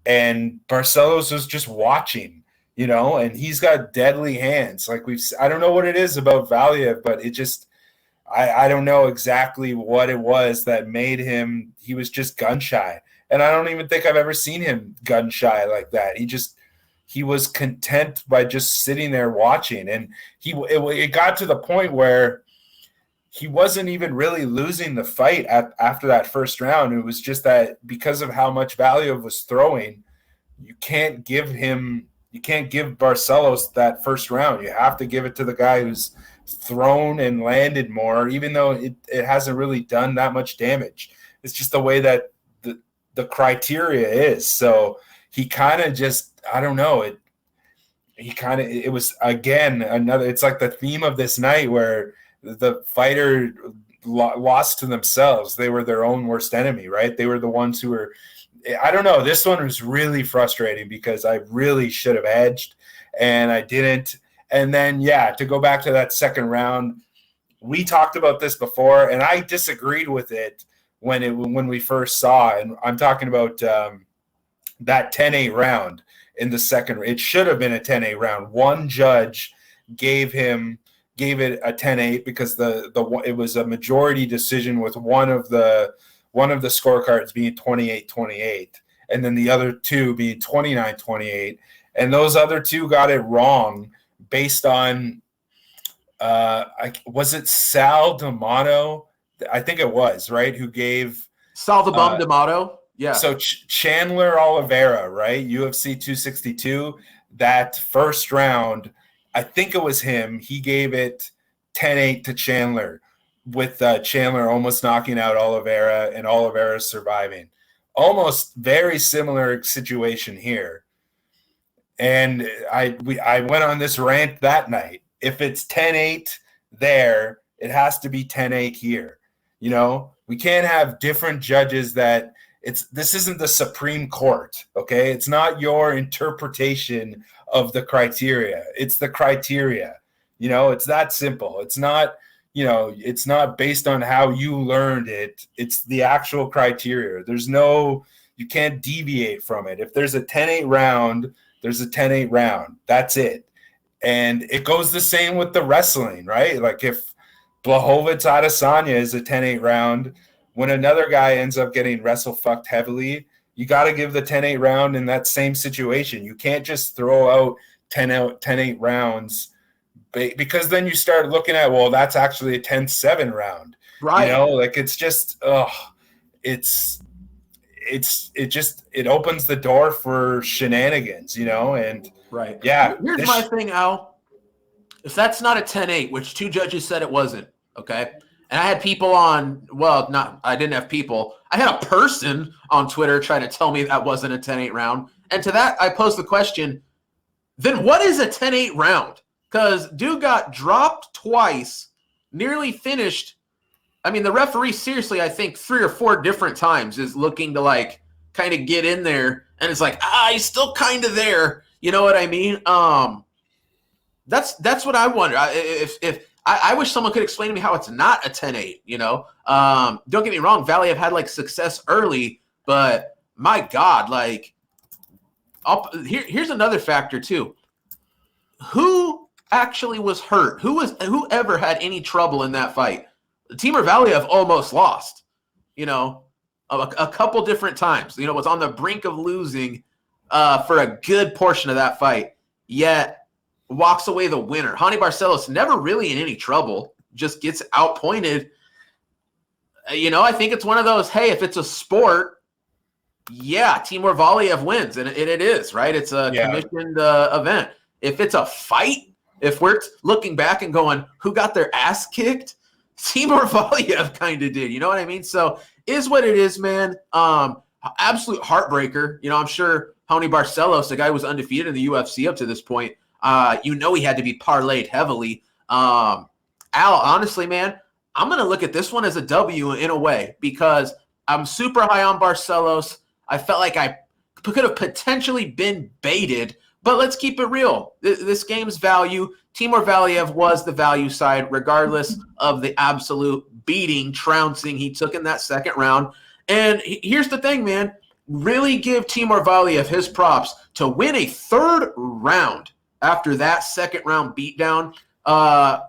And Barcelos was just watching, and he's got deadly hands. I don't know what it is about Valiev, but it just, I don't know exactly what it was that made him, he was just gun shy. And I don't even think I've ever seen him gun shy like that. He was content by just sitting there watching. And it got to the point where he wasn't even really losing the fight after that first round. It was just that because of how much Valiev was throwing, you can't give Barcelos that first round. You have to give it to the guy who's thrown and landed more, even though it hasn't really done that much damage. It's just the way that the criteria is. So he kind of just, I don't know, it was again another, it's like the theme of this night where the fighter lost to themselves. They were their own worst enemy, right? They were the ones who were I don't know. This one was really frustrating because I really should have edged and I didn't. And then, to go back to that second round, we talked about this before, and I disagreed with it when we first saw. And I'm talking about that 10-8 round in the second. It should have been a 10-8 round. One judge gave it a 10-8 because it was a majority decision with one of the scorecards being 28-28, and then the other two being 29-28, and those other two got it wrong based on was it Sal D'Amato? I think it was, right, who gave Sal the Bum D'Amato. Yeah. So Chandler Oliveira, right? UFC 262, that first round, I think it was him. He gave it 10-8 to Chandler, with Chandler almost knocking out Oliveira and Oliveira surviving. Almost very similar situation here. And I went on this rant that night. If it's 10-8 there, it has to be 10-8 here. You know, we can't have different judges that this isn't the Supreme Court, okay? It's not your interpretation of the criteria. It's the criteria. You know, it's that simple. It's not, it's not based on how you learned it. It's the actual criteria. You can't deviate from it. If there's a 10-8 round, there's a 10-8 round. That's it. And it goes the same with the wrestling, right? Like if Blachowicz Adesanya is a 10-8 round, when another guy ends up getting wrestle-fucked heavily, you got to give the 10-8 round in that same situation. You can't just throw out 10-8 rounds because then you start looking at, well, that's actually a 10-7 round. Right. Like it's just, it opens the door for shenanigans, and right. Yeah. Here's my thing, Al. If that's not a 10-8, which two judges said it wasn't, okay? And I had people I didn't have people. I had a person on Twitter try to tell me that wasn't a 10-8 round. And to that, I posed the question, then what is a 10-8 round? Because dude got dropped twice, nearly finished. I mean, the referee, seriously, I think 3 or 4 different times is looking to, kind of get in there. And it's like, he's still kind of there. You know what I mean? That's what I wonder. I wish someone could explain to me how it's not a 10-8, Don't get me wrong, Valiev had success early, but my God, here's another factor too. Who actually was hurt? Whoever had any trouble in that fight? Timur Valiev almost lost, a couple different times, was on the brink of losing for a good portion of that fight, yet walks away the winner. Raoni Barcelos never really in any trouble, just gets outpointed. I think it's one of those, hey, if it's a sport, Timur Valiev wins, and it is, right? It's a commissioned event. If it's a fight, if we're looking back and going, who got their ass kicked? Timur Valiev kind of did, you know what I mean? So is what it is, man. Absolute heartbreaker. I'm sure Raoni Barcelos, the guy who was undefeated in the UFC up to this point, he had to be parlayed heavily. Al, honestly, man, I'm going to look at this one as a W in a way because I'm super high on Barcelos. I felt like I could have potentially been baited, but let's keep it real. This game's value, Timur Valiev was the value side regardless of the absolute beating, trouncing he took in that second round. And here's the thing, man. Really give Timur Valiev his props to win a third round after that second round beatdown.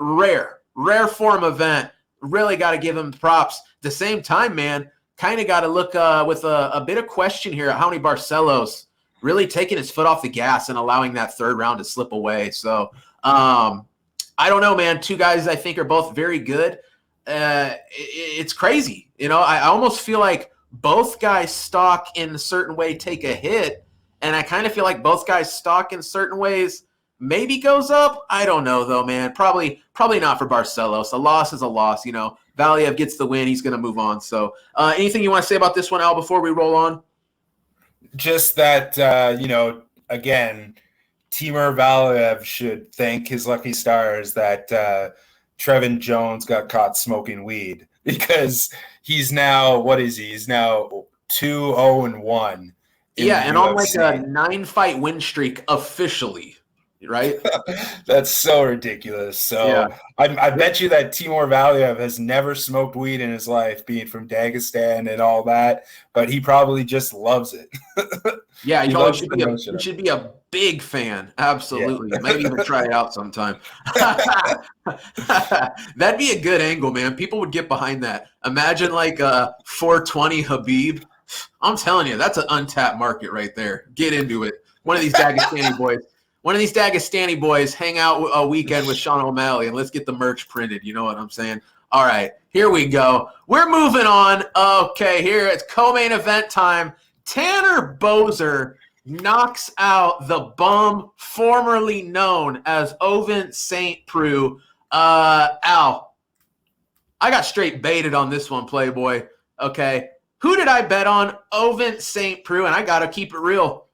Rare form event. Really got to give him props. At the same time, man, kind of got to look with a bit of question here at Raoni Barcelos really taking his foot off the gas and allowing that third round to slip away. So I don't know, man. Two guys I think are both very good. It's crazy. I almost feel like both guys' stock in a certain way take a hit, and I kind of feel like both guys' stock in certain ways maybe goes up. I don't know, though, man. Probably not for Barcelos. A loss is a loss. Valiev gets the win. He's going to move on. So anything you want to say about this one, Al, before we roll on? Just that, again, Timur Valiev should thank his lucky stars that Trevin Jones got caught smoking weed because he's now, what is he? He's now 2-0-1. Yeah, and on like a 9-fight win streak officially, right? That's so ridiculous. So Yeah. I bet you that Timur Valiev has never smoked weed in his life, being from Dagestan and all that, but he probably just loves it. Yeah, he should be a big fan. Absolutely. Yeah. Maybe even try it out sometime. That'd be a good angle, man. People would get behind that. Imagine like a 420 Habib. I'm telling you, that's an untapped market right there. Get into it. One of these Dagestani boys hang out a weekend with Sean O'Malley, and let's get the merch printed. You know what I'm saying? All right, here we go. We're moving on. Okay, here it's co-main event time. Tanner Boser knocks out the bum formerly known as Ovince St. Preux. Al, I got straight baited on this one, Playboy. Okay. Who did I bet on? Ovince St. Preux, and I got to keep it real.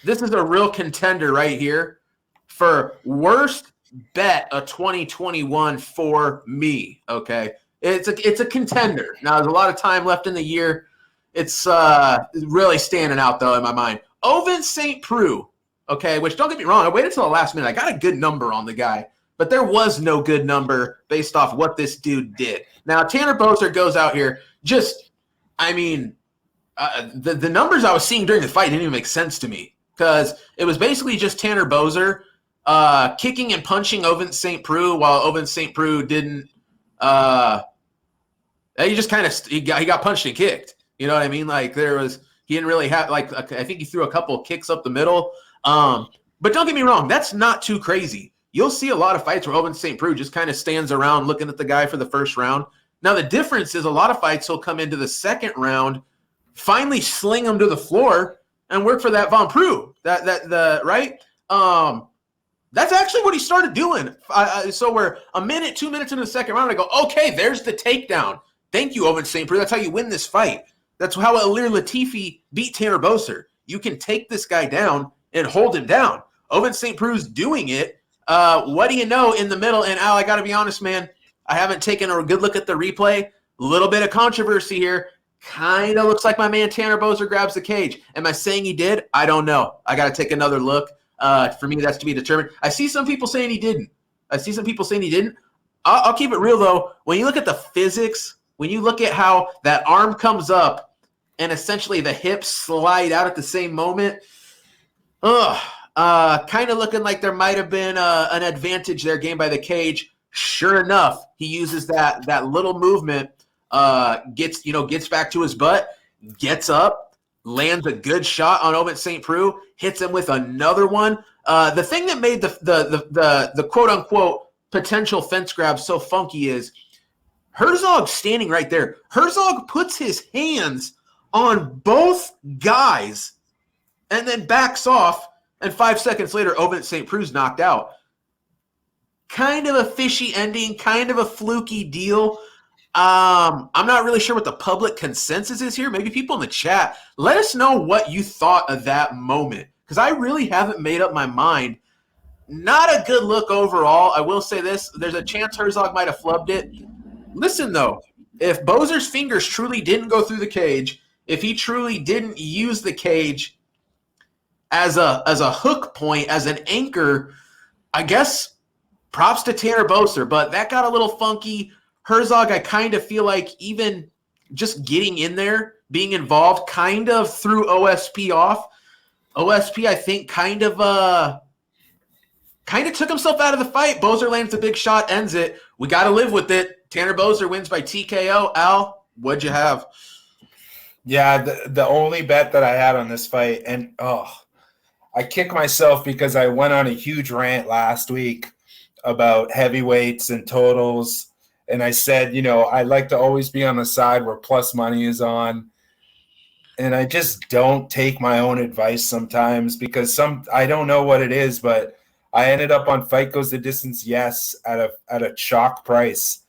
This is a real contender right here for worst bet of 2021 for me, okay? It's a contender. Now, there's a lot of time left in the year. It's really standing out, though, in my mind. Ovince St. Preux, okay, which don't get me wrong, I waited until the last minute. I got a good number on the guy, but there was no good number based off what this dude did. Now, Tanner Boser goes out here just – the numbers I was seeing during the fight didn't even make sense to me because it was basically just Tanner Boser kicking and punching Ovince St. Preux while Ovince St. Preux didn't he just kind of he got punched and kicked. You know what I mean? Like he didn't really have I think he threw a couple of kicks up the middle. But don't get me wrong, that's not too crazy. You'll see a lot of fights where Ovince St. Preux just kind of stands around looking at the guy for the first round. Now, the difference is a lot of fights he'll come into the second round, finally sling him to the floor, and work for that Von Preux. Right? That's actually what he started doing. So we're a minute, 2 minutes into the second round, I go, okay, there's the takedown. Thank you, Ovince St. Preux. That's how you win this fight. That's how Ilir Latifi beat Tanner Boser. You can take this guy down and hold him down. Ovince St. Preux's doing it. What do you know in the middle? And Al, I got to be honest, man. I haven't taken a good look at the replay. A little bit of controversy here. Kind of looks like my man Tanner Boser grabs the cage. Am I saying he did? I don't know. I got to take another look. For me, that's to be determined. I see some people saying he didn't. I'll keep it real, though. When you look at the physics, when you look at how that arm comes up and essentially the hips slide out at the same moment, kind of looking like there might have been an advantage there gained by the cage. Sure enough, he uses that little movement, gets back to his butt, gets up, lands a good shot on Ovince St. Preux, hits him with another one. The thing that made the quote unquote potential fence grab so funky is Herzog standing right there. Herzog puts his hands on both guys and then backs off, and 5 seconds later, Ovince St. Preux's knocked out. Kind of a fishy ending, kind of a fluky deal. I'm not really sure what the public consensus is here. Maybe people in the chat, let us know what you thought of that moment, because I really haven't made up my mind. Not a good look overall. I will say this. There's a chance Herzog might have flubbed it. Listen, though, if Boser's fingers truly didn't go through the cage, if he truly didn't use the cage as a hook point, as an anchor, I guess props to Tanner Boser, but that got a little funky. Herzog, I kind of feel like even just getting in there, being involved, kind of threw OSP off. OSP, I think, kind of took himself out of the fight. Boser lands a big shot, ends it. We got to live with it. Tanner Boser wins by TKO. Al, what'd you have? Yeah, the only bet that I had on this fight, and I kick myself because I went on a huge rant last week about heavyweights and totals. And I said, I like to always be on the side where plus money is on. And I just don't take my own advice sometimes because I don't know what it is, but I ended up on Fight Goes the Distance, yes, at a chalk price.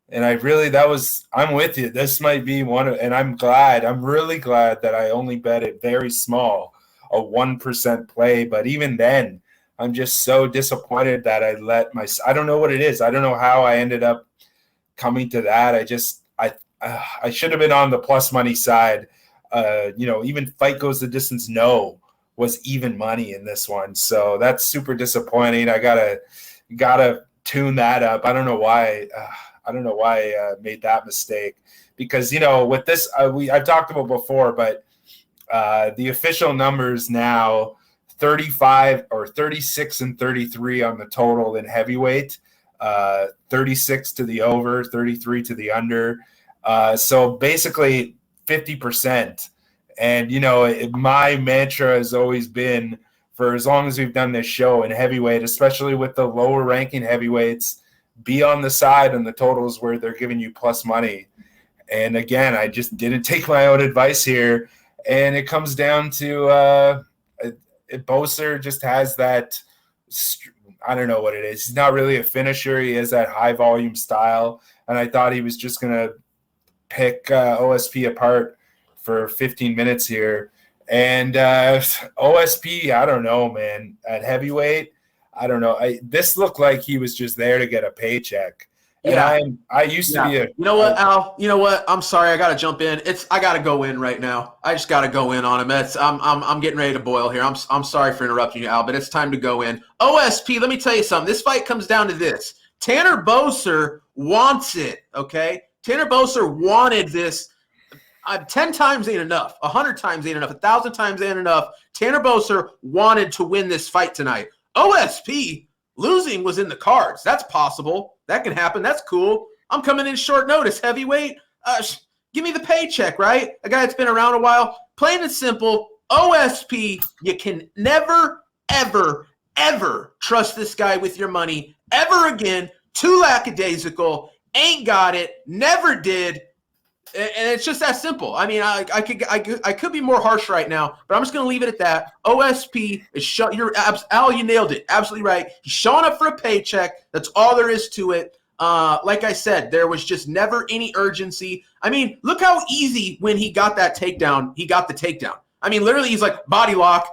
And I'm with you. This might be and I'm really glad that I only bet it very small, a 1% play. But even then, I'm just so disappointed that I don't know what it is. I don't know how I ended up coming to that. I should have been on the plus money side. even fight goes the distance no was even money in this one. So that's super disappointing. I gotta tune that up. I don't know why I made that mistake, because with this I've talked about before, but the official numbers now 35 or 36 and 33 on the total in heavyweight, 36 to the over, 33 to the under. So basically 50%. And, my mantra has always been, for as long as we've done this show in heavyweight, especially with the lower ranking heavyweights, be on the side on the totals where they're giving you plus money. And again, I just didn't take my own advice here. And it comes down to Boser just has that, I don't know what it is. He's not really a finisher. He has that high volume style. And I thought he was just going to pick OSP apart for 15 minutes here. And OSP, I don't know, man. At heavyweight, I don't know. This looked like he was just there to get a paycheck. Yeah. And I used to be You know what, Al? You know what? I'm sorry. I got to jump in. I got to go in right now. I just got to go in on him. I'm getting ready to boil here. I'm sorry for interrupting you, Al, but it's time to go in. OSP, let me tell you something. This fight comes down to this. Tanner Boser wants it, okay? Tanner Boser wanted this. 10 times ain't enough. 100 times ain't enough. 1,000 times ain't enough. Tanner Boser wanted to win this fight tonight. OSP, losing was in the cards. That's possible. That can happen. That's cool. I'm coming in short notice. Heavyweight, give me the paycheck, right? A guy that's been around a while. Plain and simple, OSP, you can never, ever, ever trust this guy with your money ever again. Too lackadaisical. Ain't got it. Never did. And it's just that simple. I mean, I could be more harsh right now, but I'm just going to leave it at that. OSP is Al, you nailed it. Absolutely right. He's showing up for a paycheck. That's all there is to it. Like I said, there was just never any urgency. I mean, look how easy when he got that takedown, he got the takedown. I mean, literally, he's like body lock,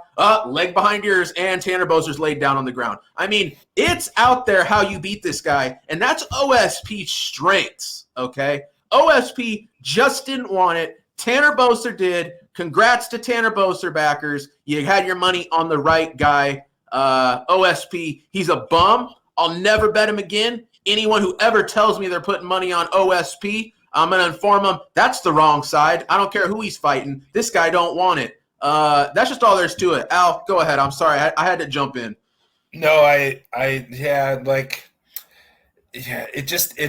leg behind yours, and Tanner Boser's laid down on the ground. I mean, it's out there how you beat this guy, and that's OSP's strengths, okay? OSP just didn't want it. Tanner Boser did. Congrats to Tanner Boser backers. You had your money on the right guy. OSP, he's a bum. I'll never bet him again. Anyone who ever tells me they're putting money on OSP, I'm going to inform them that's the wrong side. I don't care who he's fighting. This guy don't want it. That's just all there's to it. Al, go ahead. I'm sorry. I had to jump in. No, it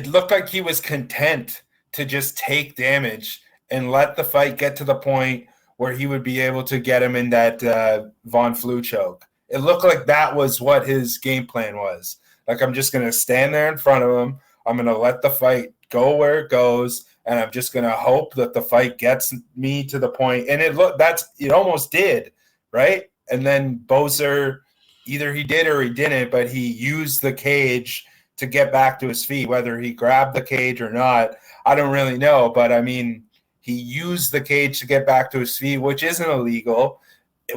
looked like he was content to just take damage and let the fight get to the point where he would be able to get him in that Von Flue choke. It looked like that was what his game plan was. Like, I'm just going to stand there in front of him. I'm going to let the fight go where it goes, and I'm just going to hope that the fight gets me to the point. And it almost did, right? And then Boser, either he did or he didn't, but he used the cage to get back to his feet. Whether he grabbed the cage or not, I don't really know, but I mean, he used the cage to get back to his feet, which isn't illegal.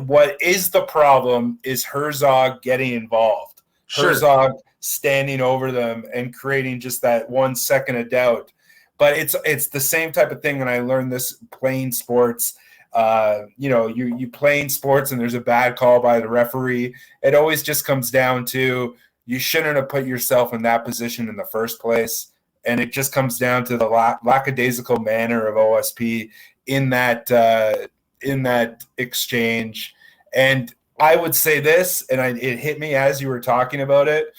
What is the problem is Herzog getting involved. Sure. Herzog standing over them and creating just that 1 second of doubt. But it's the same type of thing, and I learned this playing sports. You playing sports and there's a bad call by the referee. It always just comes down to you shouldn't have put yourself in that position in the first place. And it just comes down to the lackadaisical manner of OSP in that exchange. And I would say this, and it hit me as you were talking about it.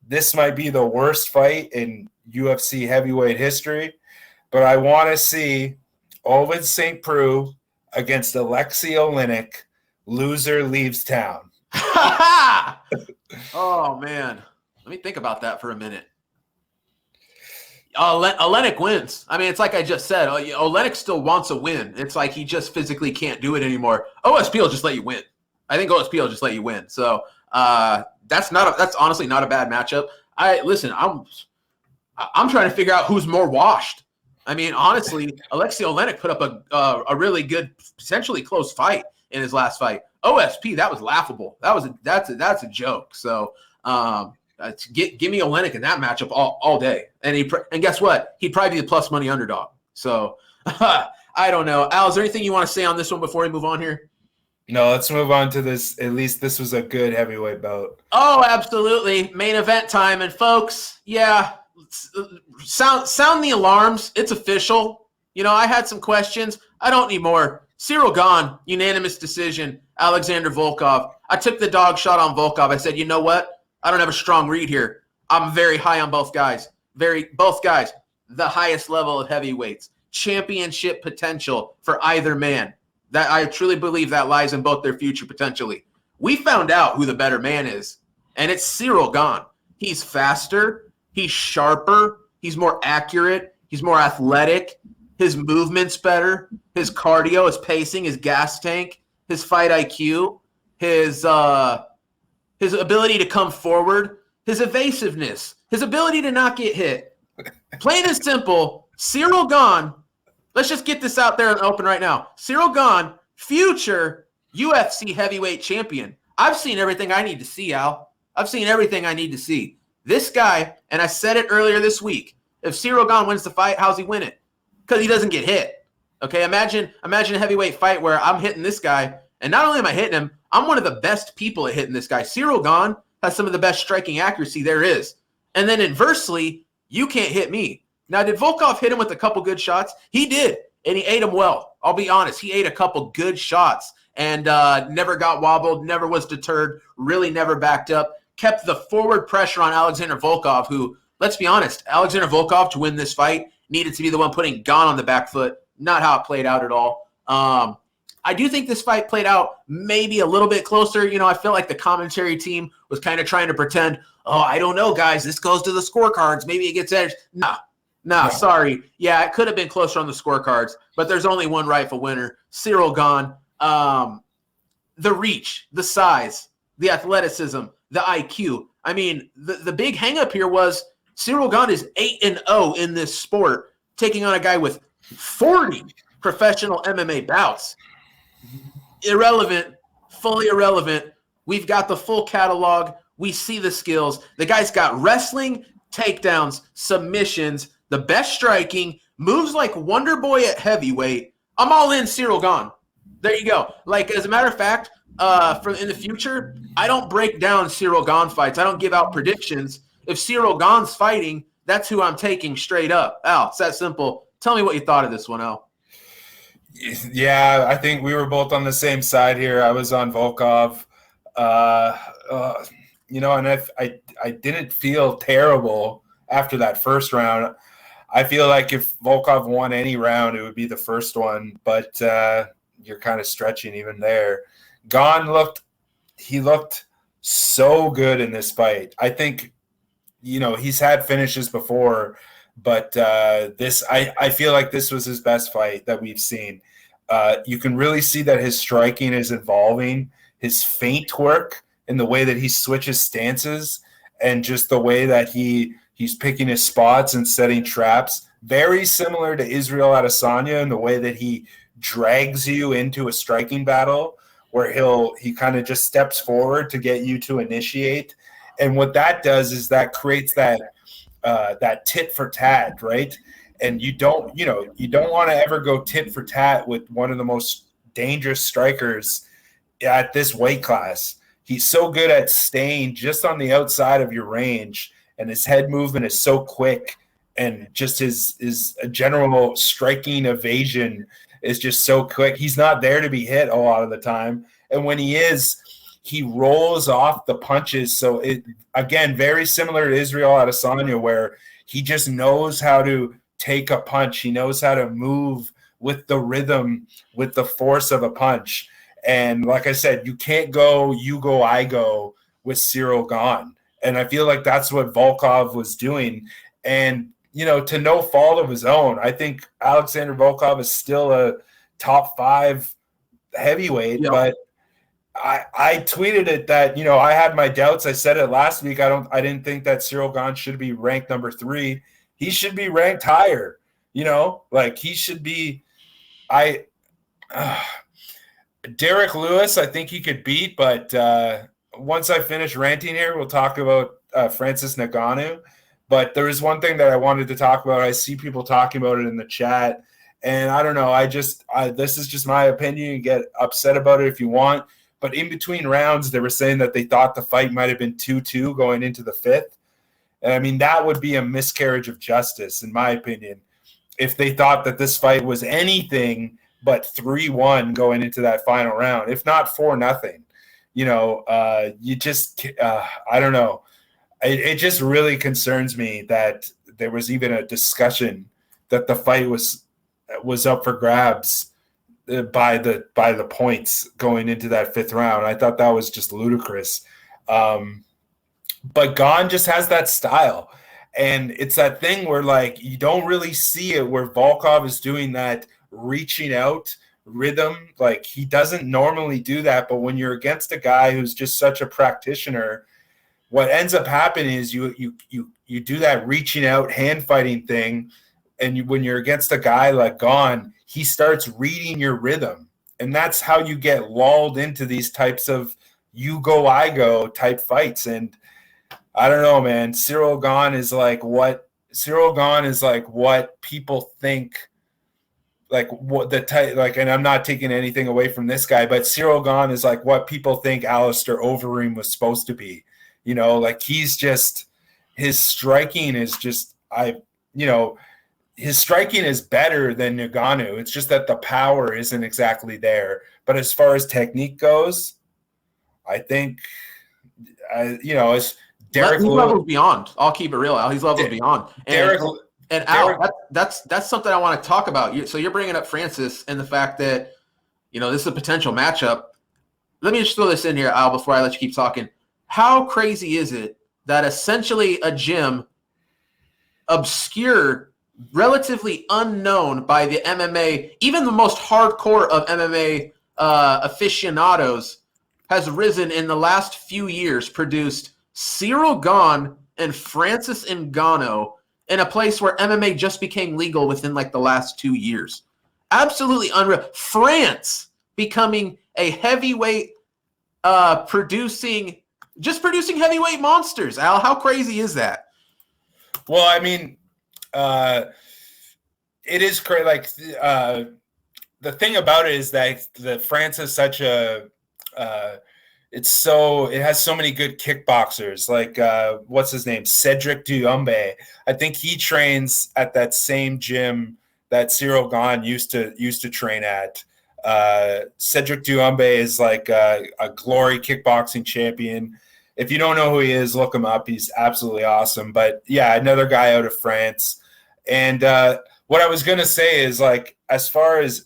This might be the worst fight in UFC heavyweight history, but I want to see Ovince St. Preux against Alexei Oleinik. Loser leaves town. Oh, man. Let me think about that for a minute. Oleinik wins. I mean, it's like I just said. Oleinik still wants a win. It's like he just physically can't do it anymore. OSP will just let you win. I think OSP will just let you win. So that's honestly not a bad matchup. I'm trying to figure out who's more washed. I mean, honestly, Alexei Oleinik put up a really good, potentially close fight in his last fight. OSP, that was laughable. That's a joke. So give me Oleinik in that matchup all day. And guess what? He'd probably be the plus money underdog. So I don't know. Al, is there anything you want to say on this one before we move on here? No, let's move on to this. At least this was a good heavyweight bout. Oh, absolutely. Main event time. And folks, yeah, sound the alarms. It's official. You know, I had some questions. I don't need more. Ciryl Gane, unanimous decision. Alexander Volkov. I took the dog shot on Volkov. I said, you know what? I don't have a strong read here. I'm very high on both guys. Both guys. The highest level of heavyweights. Championship potential for either man. That I truly believe that lies in both their future potentially. We found out who the better man is, and it's Ciryl Gane. He's faster, he's sharper, he's more accurate, he's more athletic, his movement's better, his cardio, his pacing, his gas tank, his fight IQ, his ability to come forward, his evasiveness, his ability to not get hit. Plain and simple, Ciryl Gane. Let's just get this out there and open right now. Ciryl Gane, future UFC heavyweight champion. I've seen everything I need to see, Al. I've seen everything I need to see. This guy, and I said it earlier this week, if Ciryl Gane wins the fight, how's he win it? Because he doesn't get hit. Okay, imagine a heavyweight fight where I'm hitting this guy, and not only am I hitting him, I'm one of the best people at hitting this guy. Ciryl Gane has some of the best striking accuracy there is. And then inversely, you can't hit me. Now, did Volkov hit him with a couple good shots? He did, and he ate them well. I'll be honest. He ate a couple good shots and never got wobbled, never was deterred, really never backed up, kept the forward pressure on Alexander Volkov, who, let's be honest, Alexander Volkov to win this fight needed to be the one putting Gane on the back foot. Not how it played out at all. I do think this fight played out maybe a little bit closer. You know, I feel like the commentary team was kind of trying to pretend, oh, I don't know, guys. This goes to the scorecards. Maybe it gets edged. Nah, sorry. Yeah, it could have been closer on the scorecards, but there's only one rightful winner, Ciryl Gane. The reach, the size, the athleticism, the IQ. I mean, the big hang-up here was Ciryl Gane is 8-0 in this sport, taking on a guy with 40 professional MMA bouts. Irrelevant, fully irrelevant. We've got the full catalog. We see the skills. The guy's got wrestling, takedowns, submissions, the best striking, moves like Wonder Boy at heavyweight. I'm all in Ciryl Gane. There you go. Like, as a matter of fact, in the future, I don't break down Ciryl Gane fights. I don't give out predictions. If Ciryl Gane's fighting, that's who I'm taking straight up. Al, it's that simple. Tell me what you thought of this one, Al. Yeah, I think we were both on the same side here. I was on Volkov. You know, and I didn't feel terrible after that first round. I feel like if Volkov won any round, it would be the first one, but you're kind of stretching even there. Gane looked so good in this fight. I think, you know, he's had finishes before, but I feel like this was his best fight that we've seen. You can really see that his striking is evolving, his feint work and the way that he switches stances and just the way that he's picking his spots and setting traps. Very similar to Israel Adesanya in the way that he drags you into a striking battle where he kind of just steps forward to get you to initiate. And what that does is that creates that tit for tat, right? And you don't want to ever go tit for tat with one of the most dangerous strikers at this weight class. He's so good at staying just on the outside of your range, and his head movement is so quick, and just his general striking evasion is just so quick. He's not there to be hit a lot of the time, and when he is, he rolls off the punches. So it, again, very similar to Israel Adesanya, where he just knows how to take a punch. He knows how to move with the rhythm, with the force of a punch. And like I said, you can't go, you go, I go with Ciryl Gane. And I feel like that's what Volkov was doing. And, you know, to no fault of his own, I think Alexander Volkov is still a top 5 heavyweight. Yep. But I tweeted it that, you know, I had my doubts. I said it last week. I didn't think that Ciryl Gane should be ranked number 3. He should be ranked higher, you know, like he should be. Derek Lewis, I think he could beat, but once I finish ranting here, we'll talk about Francis Ngannou. But there is one thing that I wanted to talk about. I see people talking about it in the chat, And I don't know. This is just my opinion. You get upset about it if you want. But in between rounds, they were saying that they thought the fight might have been 2-2 going into the fifth. And I mean, that would be a miscarriage of justice, in my opinion, if they thought that this fight was anything but 3-1 going into that final round, if not 4-0. You know, I don't know. It just really concerns me that there was even a discussion that the fight was up for grabs by the points going into that fifth round. I thought that was just ludicrous. But Gane just has that style. And it's that thing where, like, you don't really see it where Volkov is doing that reaching out rhythm. Like, he doesn't normally do that. But when you're against a guy who's just such a practitioner, what ends up happening is you do that reaching out hand fighting thing. And when you're against a guy like Gane, he starts reading your rhythm. And that's how you get lulled into these types of you go, I go type fights. And I don't know, man. Ciryl Gane is like what people think, like what the type, like, and I'm not taking anything away from this guy, but Ciryl Gane is like what people think Alistair Overeem was supposed to be. You know, like his striking is just, his striking is better than Ngannou. It's just that the power isn't exactly there. But as far as technique goes, I think, it's Derek He's levels beyond. I'll keep it real, Al. He's levels beyond. And Al, that's something I want to talk about. So you're bringing up Francis and the fact that, this is a potential matchup. Let me just throw this in here, Al, before I let you keep talking. How crazy is it that essentially a gym, obscure, relatively unknown by the MMA, even the most hardcore of MMA aficionados, has risen in the last few years, produced Ciryl Gane and Francis Ngannou in a place where MMA just became legal within like the last 2 years. Absolutely unreal. France becoming a heavyweight, producing heavyweight monsters. Al, how crazy is that? Well, I mean, it is crazy. Like the thing about it is that France is such a it has so many good kickboxers. Like what's his name, Cedric Doumbé. I think he trains at that same gym that Ciryl Gane used to train at. Cedric Doumbé is like a glory kickboxing champion. If you don't know who he is, look him up. He's absolutely awesome. But yeah, another guy out of France. And what I was gonna say is, like, as far as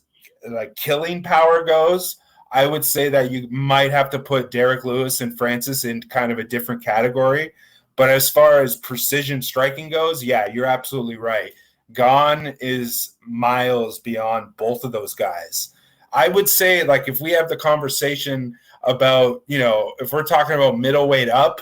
like killing power goes, I would say that you might have to put Derek Lewis and Francis in kind of a different category. But as far as precision striking goes, yeah, you're absolutely right. Gane is miles beyond both of those guys. I would say, like, if we have the conversation about, if we're talking about middleweight up,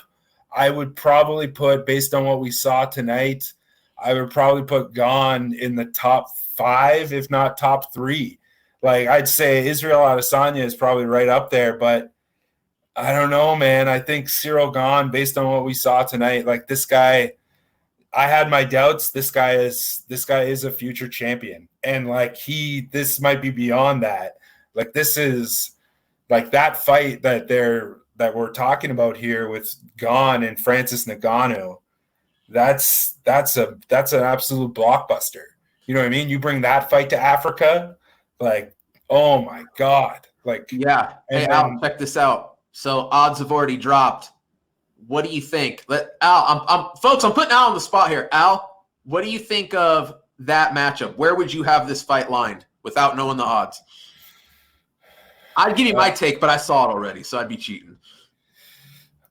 I would probably put, based on what we saw tonight, I would probably put Gane in the top 5, if not top 3. Like, I'd say Israel Adesanya is probably right up there, but I don't know, man. I think Ciryl Gane, based on what we saw tonight, like, this guy, I had my doubts. This guy is a future champion. And like this might be beyond that. Like, this is like that fight that we're talking about here with Gane and Francis Ngannou. That's an absolute blockbuster. You know what I mean? You bring that fight to Africa, like, oh my God. Like, yeah. Hey, Al, check this out. So odds have already dropped. What do you think? Al, folks, I'm putting Al on the spot here. Al, what do you think of that matchup? Where would you have this fight lined without knowing the odds? I'd give you my take, but I saw it already, so I'd be cheating.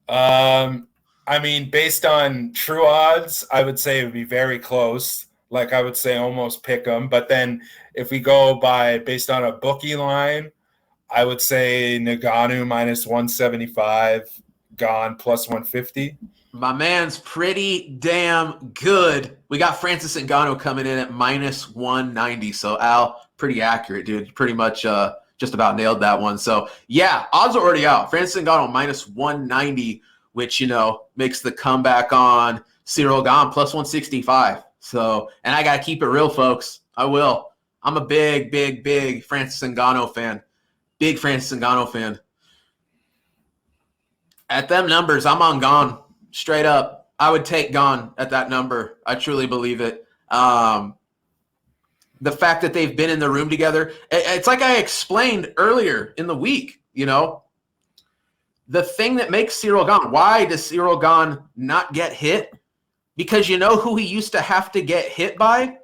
I mean, based on true odds, I would say it would be very close. Like, I would say almost pick them. But then if we go based on a bookie line, I would say Ngannou minus 175, Gane plus 150. My man's pretty damn good. We got Francis Ngannou coming in at minus 190. So, Al, pretty accurate, dude. Pretty much just about nailed that one. So, yeah, odds are already out. Francis Ngannou minus 190, which, makes the comeback on Ciryl Gane plus 165. So, and I got to keep it real, folks. I will. I'm a big Francis Ngannou fan. Big Francis Ngannou fan. At them numbers, I'm on Gane. Straight up. I would take Gane at that number. I truly believe it. The fact that they've been in the room together, it's like I explained earlier in the week, you know, the thing that makes Ciryl Gane, why does Ciryl Gane not get hit? Because you know who he used to have to get hit by?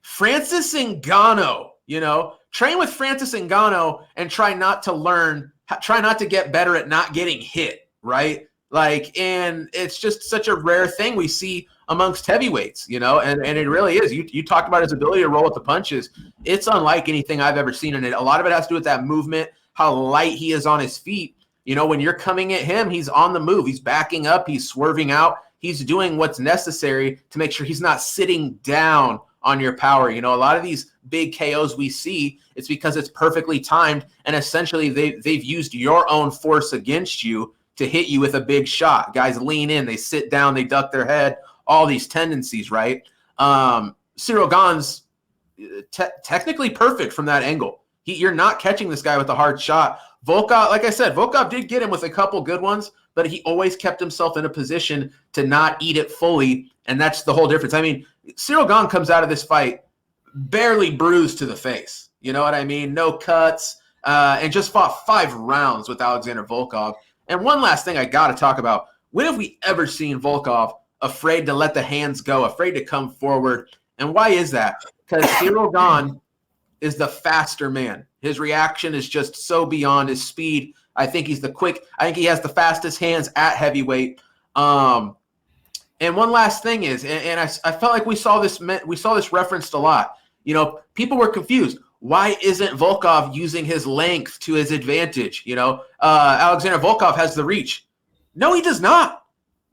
Francis Ngannou, you know. Train with Francis Ngannou and try not to get better at not getting hit, right? Like, and it's just such a rare thing we see amongst heavyweights, you know, and it really is. You talked about his ability to roll with the punches. It's unlike anything I've ever seen in it. A lot of it has to do with that movement, how light he is on his feet. You know, when you're coming at him, he's on the move. He's backing up. He's swerving out. He's doing what's necessary to make sure he's not sitting down on your power. You know, a lot of these big KOs we see, it's because it's perfectly timed, and essentially they've used your own force against you to hit you with a big shot. Guys lean in, they sit down, they duck their head, all these tendencies, right? Ciryl Gane's technically perfect from that angle. You're not catching this guy with a hard shot. Volkov, like I said, Volkov did get him with a couple good ones, but he always kept himself in a position to not eat it fully, and that's the whole difference. I mean, Ciryl Gane comes out of this fight barely bruised to the face. You know what I mean? No cuts, and just fought 5 rounds with Alexander Volkov. And one last thing I got to talk about. When have we ever seen Volkov afraid to let the hands go, afraid to come forward? And why is that? Because Ciryl Gane is the faster man. His reaction is just so beyond his speed. I think he's the quick. I think he has the fastest hands at heavyweight. And one last thing is, and I felt like we saw this referenced a lot. You know, people were confused. Why isn't Volkov using his length to his advantage? You know, Alexander Volkov has the reach. No, he does not.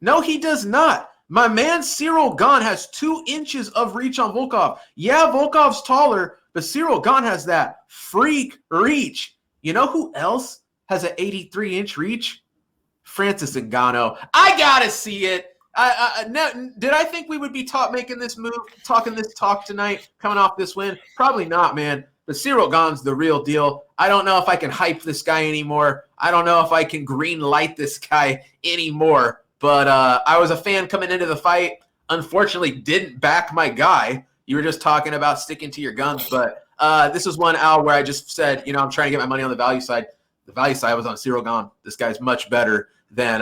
No, he does not. My man Ciryl Gane has 2 inches of reach on Volkov. Yeah, Volkov's taller, but Ciryl Gane has that freak reach. You know who else has an 83-inch reach? Francis Ngannou. I gotta see it. Did I think we would be making this move, talking this talk tonight, coming off this win? Probably not, man. But Ciryl Gane's the real deal. I don't know if I can hype this guy anymore. I don't know if I can green light this guy anymore. But I was a fan coming into the fight. Unfortunately, didn't back my guy. You were just talking about sticking to your guns. But this was one, Al, where I just said, you know, I'm trying to get my money on the value side. The value side was on Ciryl Gane. This guy's much better than,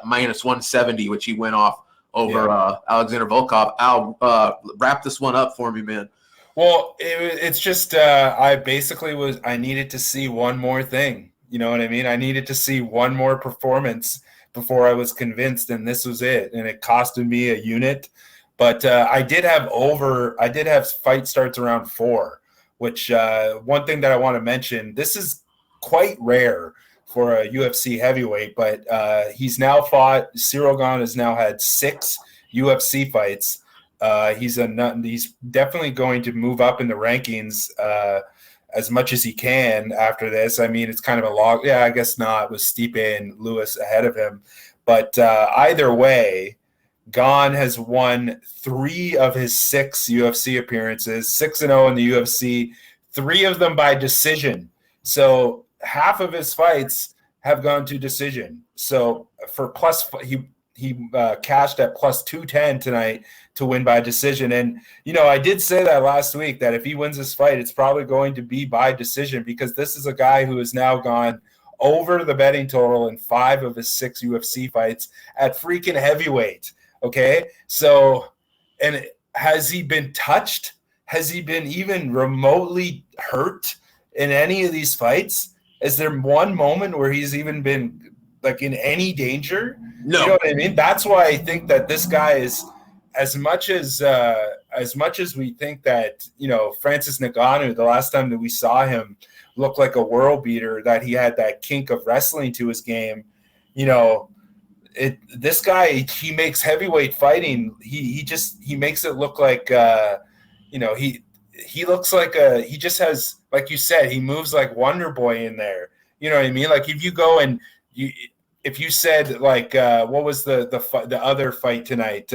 minus 170, which he went off over Alexander Volkov. Al, wrap this one up for me, man. Well, it's just I needed to see one more thing. You know what I mean? I needed to see one more performance before I was convinced, and this was it. And it costed me a unit. But I did have fight starts around 4, which one thing that I want to mention, this is quite rare for a UFC heavyweight, but Ciryl Gane has now had 6 UFC fights. He's definitely going to move up in the rankings as much as he can after this. I mean, it's kind of a long, I guess not, with Stipe and Lewis ahead of him. But either way, Gane has won 3 of his 6 UFC appearances, 6-0 in the UFC, 3 of them by decision. So half of his fights have gone to decision. So for he cashed at plus 210 tonight to win by decision. And, you know, I did say that last week, that if he wins this fight, it's probably going to be by decision, because this is a guy who has now gone over the betting total in 5 of his 6 UFC fights at freaking heavyweight. Okay. So, and has he been touched? Has he been even remotely hurt in any of these fights? Is there one moment where he's even been like in any danger? No. You know what I mean? That's why I think that this guy is, as much as we think that, you know, Francis Ngannou, the last time that we saw him look like a world beater, that he had that kink of wrestling to his game, you know, this guy, he makes heavyweight fighting, he makes it look like, you know, he looks like he just has, like you said, he moves like Wonder Boy in there. You know what I mean? Like if you go and if you said like, what was the other fight tonight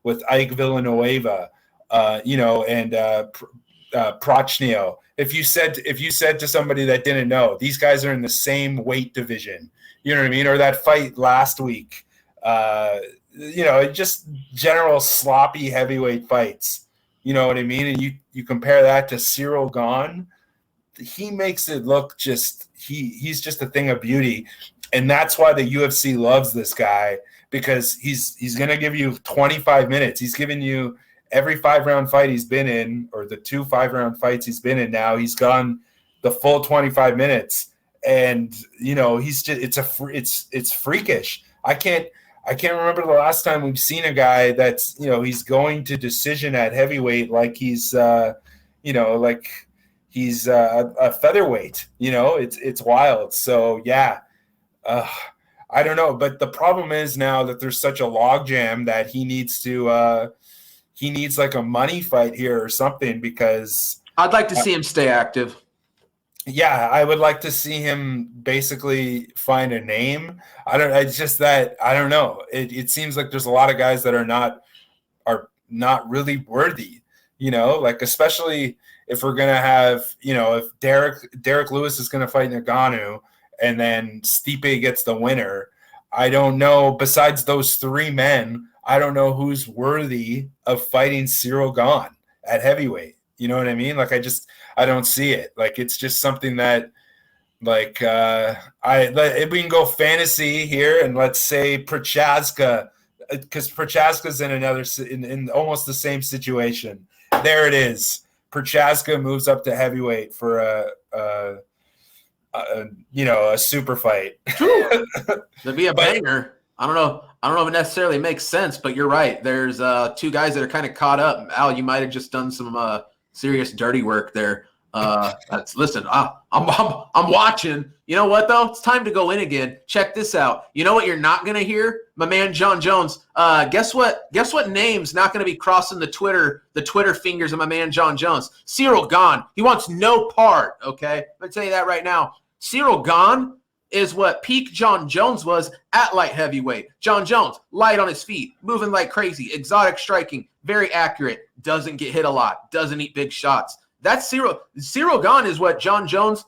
with Ike Villanueva, you know, and Prochnio. If you said to somebody that didn't know, these guys are in the same weight division, you know what I mean? Or that fight last week, just general sloppy heavyweight fights, you know what I mean? And you compare that to Ciryl Gane, he makes it look just he's just a thing of beauty, and that's why the UFC loves this guy, because he's gonna give you 25 minutes. He's given you every 5-round fight he's been in, or the 2 5-round fights he's been in now, he's gone the full 25 minutes. And, he's just, it's freakish. I can't remember the last time we've seen a guy that's, he's going to decision at heavyweight like he's, like he's a featherweight, it's wild. So, yeah, I don't know. But the problem is now that there's such a logjam that he needs like a money fight here or something, because I'd like to see him stay active. Yeah, I would like to see him basically find a name. I don't know. It seems like there's a lot of guys that are not really worthy, like, especially if we're going to have, if Derek Lewis is going to fight Ngannou and then Stipe gets the winner. I don't know, besides those 3 men, I don't know who's worthy of fighting Ciryl Gane at heavyweight. You know what I mean? Like, I don't see it. Like, it's just something that, like, if we can go fantasy here and let's say Prochaska, because Prochaska's in almost the same situation. There it is. Prochaska moves up to heavyweight for a super fight. That'd be a banger. I don't know if it necessarily makes sense, but you're right. There's 2 guys that are kind of caught up. Al, you might have just done some serious dirty work there. Listen, I'm watching. You know what, though? It's time to go in again. Check this out. You know what you're not going to hear? My man John Jones. Guess what name's not going to be crossing the Twitter fingers of my man John Jones? Ciryl Gane. He wants no part, okay? I'm going to tell you that right now. Ciryl Gane is what peak John Jones was at light heavyweight. John Jones, light on his feet, moving like crazy, exotic striking, very accurate, doesn't get hit a lot, doesn't eat big shots. That's Ciryl. Ciryl Gane is what John Jones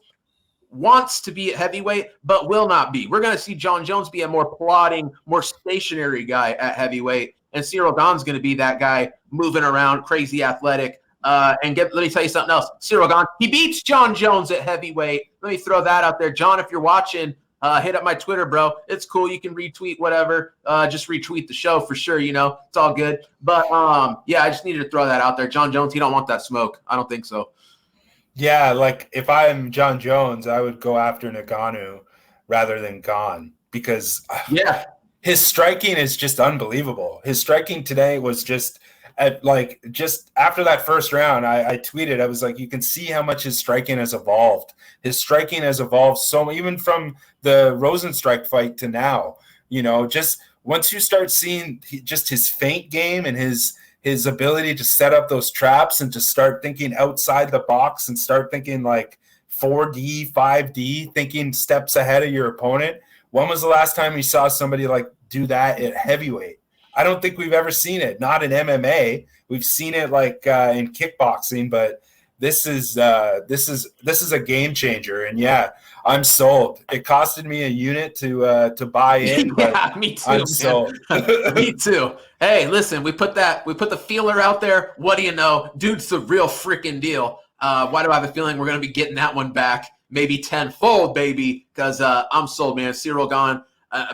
wants to be at heavyweight, but will not be. We're going to see John Jones be a more plodding, more stationary guy at heavyweight, and Ciryl Gane's going to be that guy moving around, crazy athletic. Let me tell you something else. Ciryl Gane, he beats John Jones at heavyweight. Let me throw that out there. John, if you're watching, hit up my Twitter, bro. It's cool. You can retweet whatever. Just retweet the show for sure. It's all good. But yeah, I just needed to throw that out there. John Jones, he don't want that smoke. I don't think so. Yeah, like if I'm John Jones, I would go after Ngannou rather than Gane, because his striking is just unbelievable. His striking today was just just after that first round, I tweeted, I was like, you can see how much his striking has evolved. His striking has evolved so much, even from the Rosenstrike fight to now. Just once you start seeing just his feint game and his ability to set up those traps and to start thinking outside the box and start thinking like 4D, 5D, thinking steps ahead of your opponent. When was the last time you saw somebody like do that at heavyweight? I don't think we've ever seen it. Not in MMA. We've seen it like in kickboxing, but this is a game changer. And yeah, I'm sold. It costed me a unit to buy in. Yeah, me too. I'm sold. Me too. Hey, listen, we put the feeler out there. What do you know? Dude's the real freaking deal. Why do I have a feeling we're gonna be getting that one back? Maybe tenfold, baby. Because I'm sold, man. Ciryl Gane.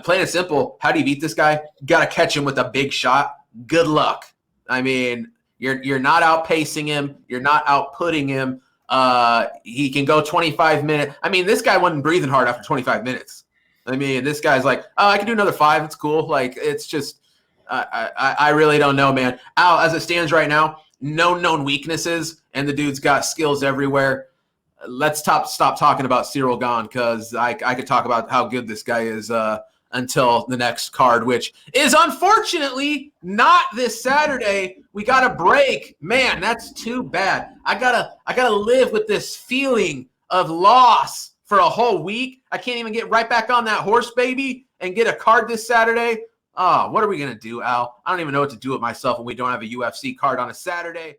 Plain and simple, how do you beat this guy? You got to catch him with a big shot. Good luck. I mean, you're not outpacing him. You're not outputting him. He can go 25 minutes. I mean, this guy wasn't breathing hard after 25 minutes. I mean, this guy's like, oh, I can do another 5. It's cool. Like, it's just, I really don't know, man. Al, as it stands right now, no known weaknesses, and the dude's got skills everywhere. Let's stop talking about Ciryl Gane, because I could talk about how good this guy is until the next card, which is unfortunately not this Saturday. We got a break. Man, that's too bad. I gotta live with this feeling of loss for a whole week. I can't even get right back on that horse, baby, and get a card this Saturday. Oh, what are we gonna do, Al? I don't even know what to do with myself when we don't have a UFC card on a Saturday.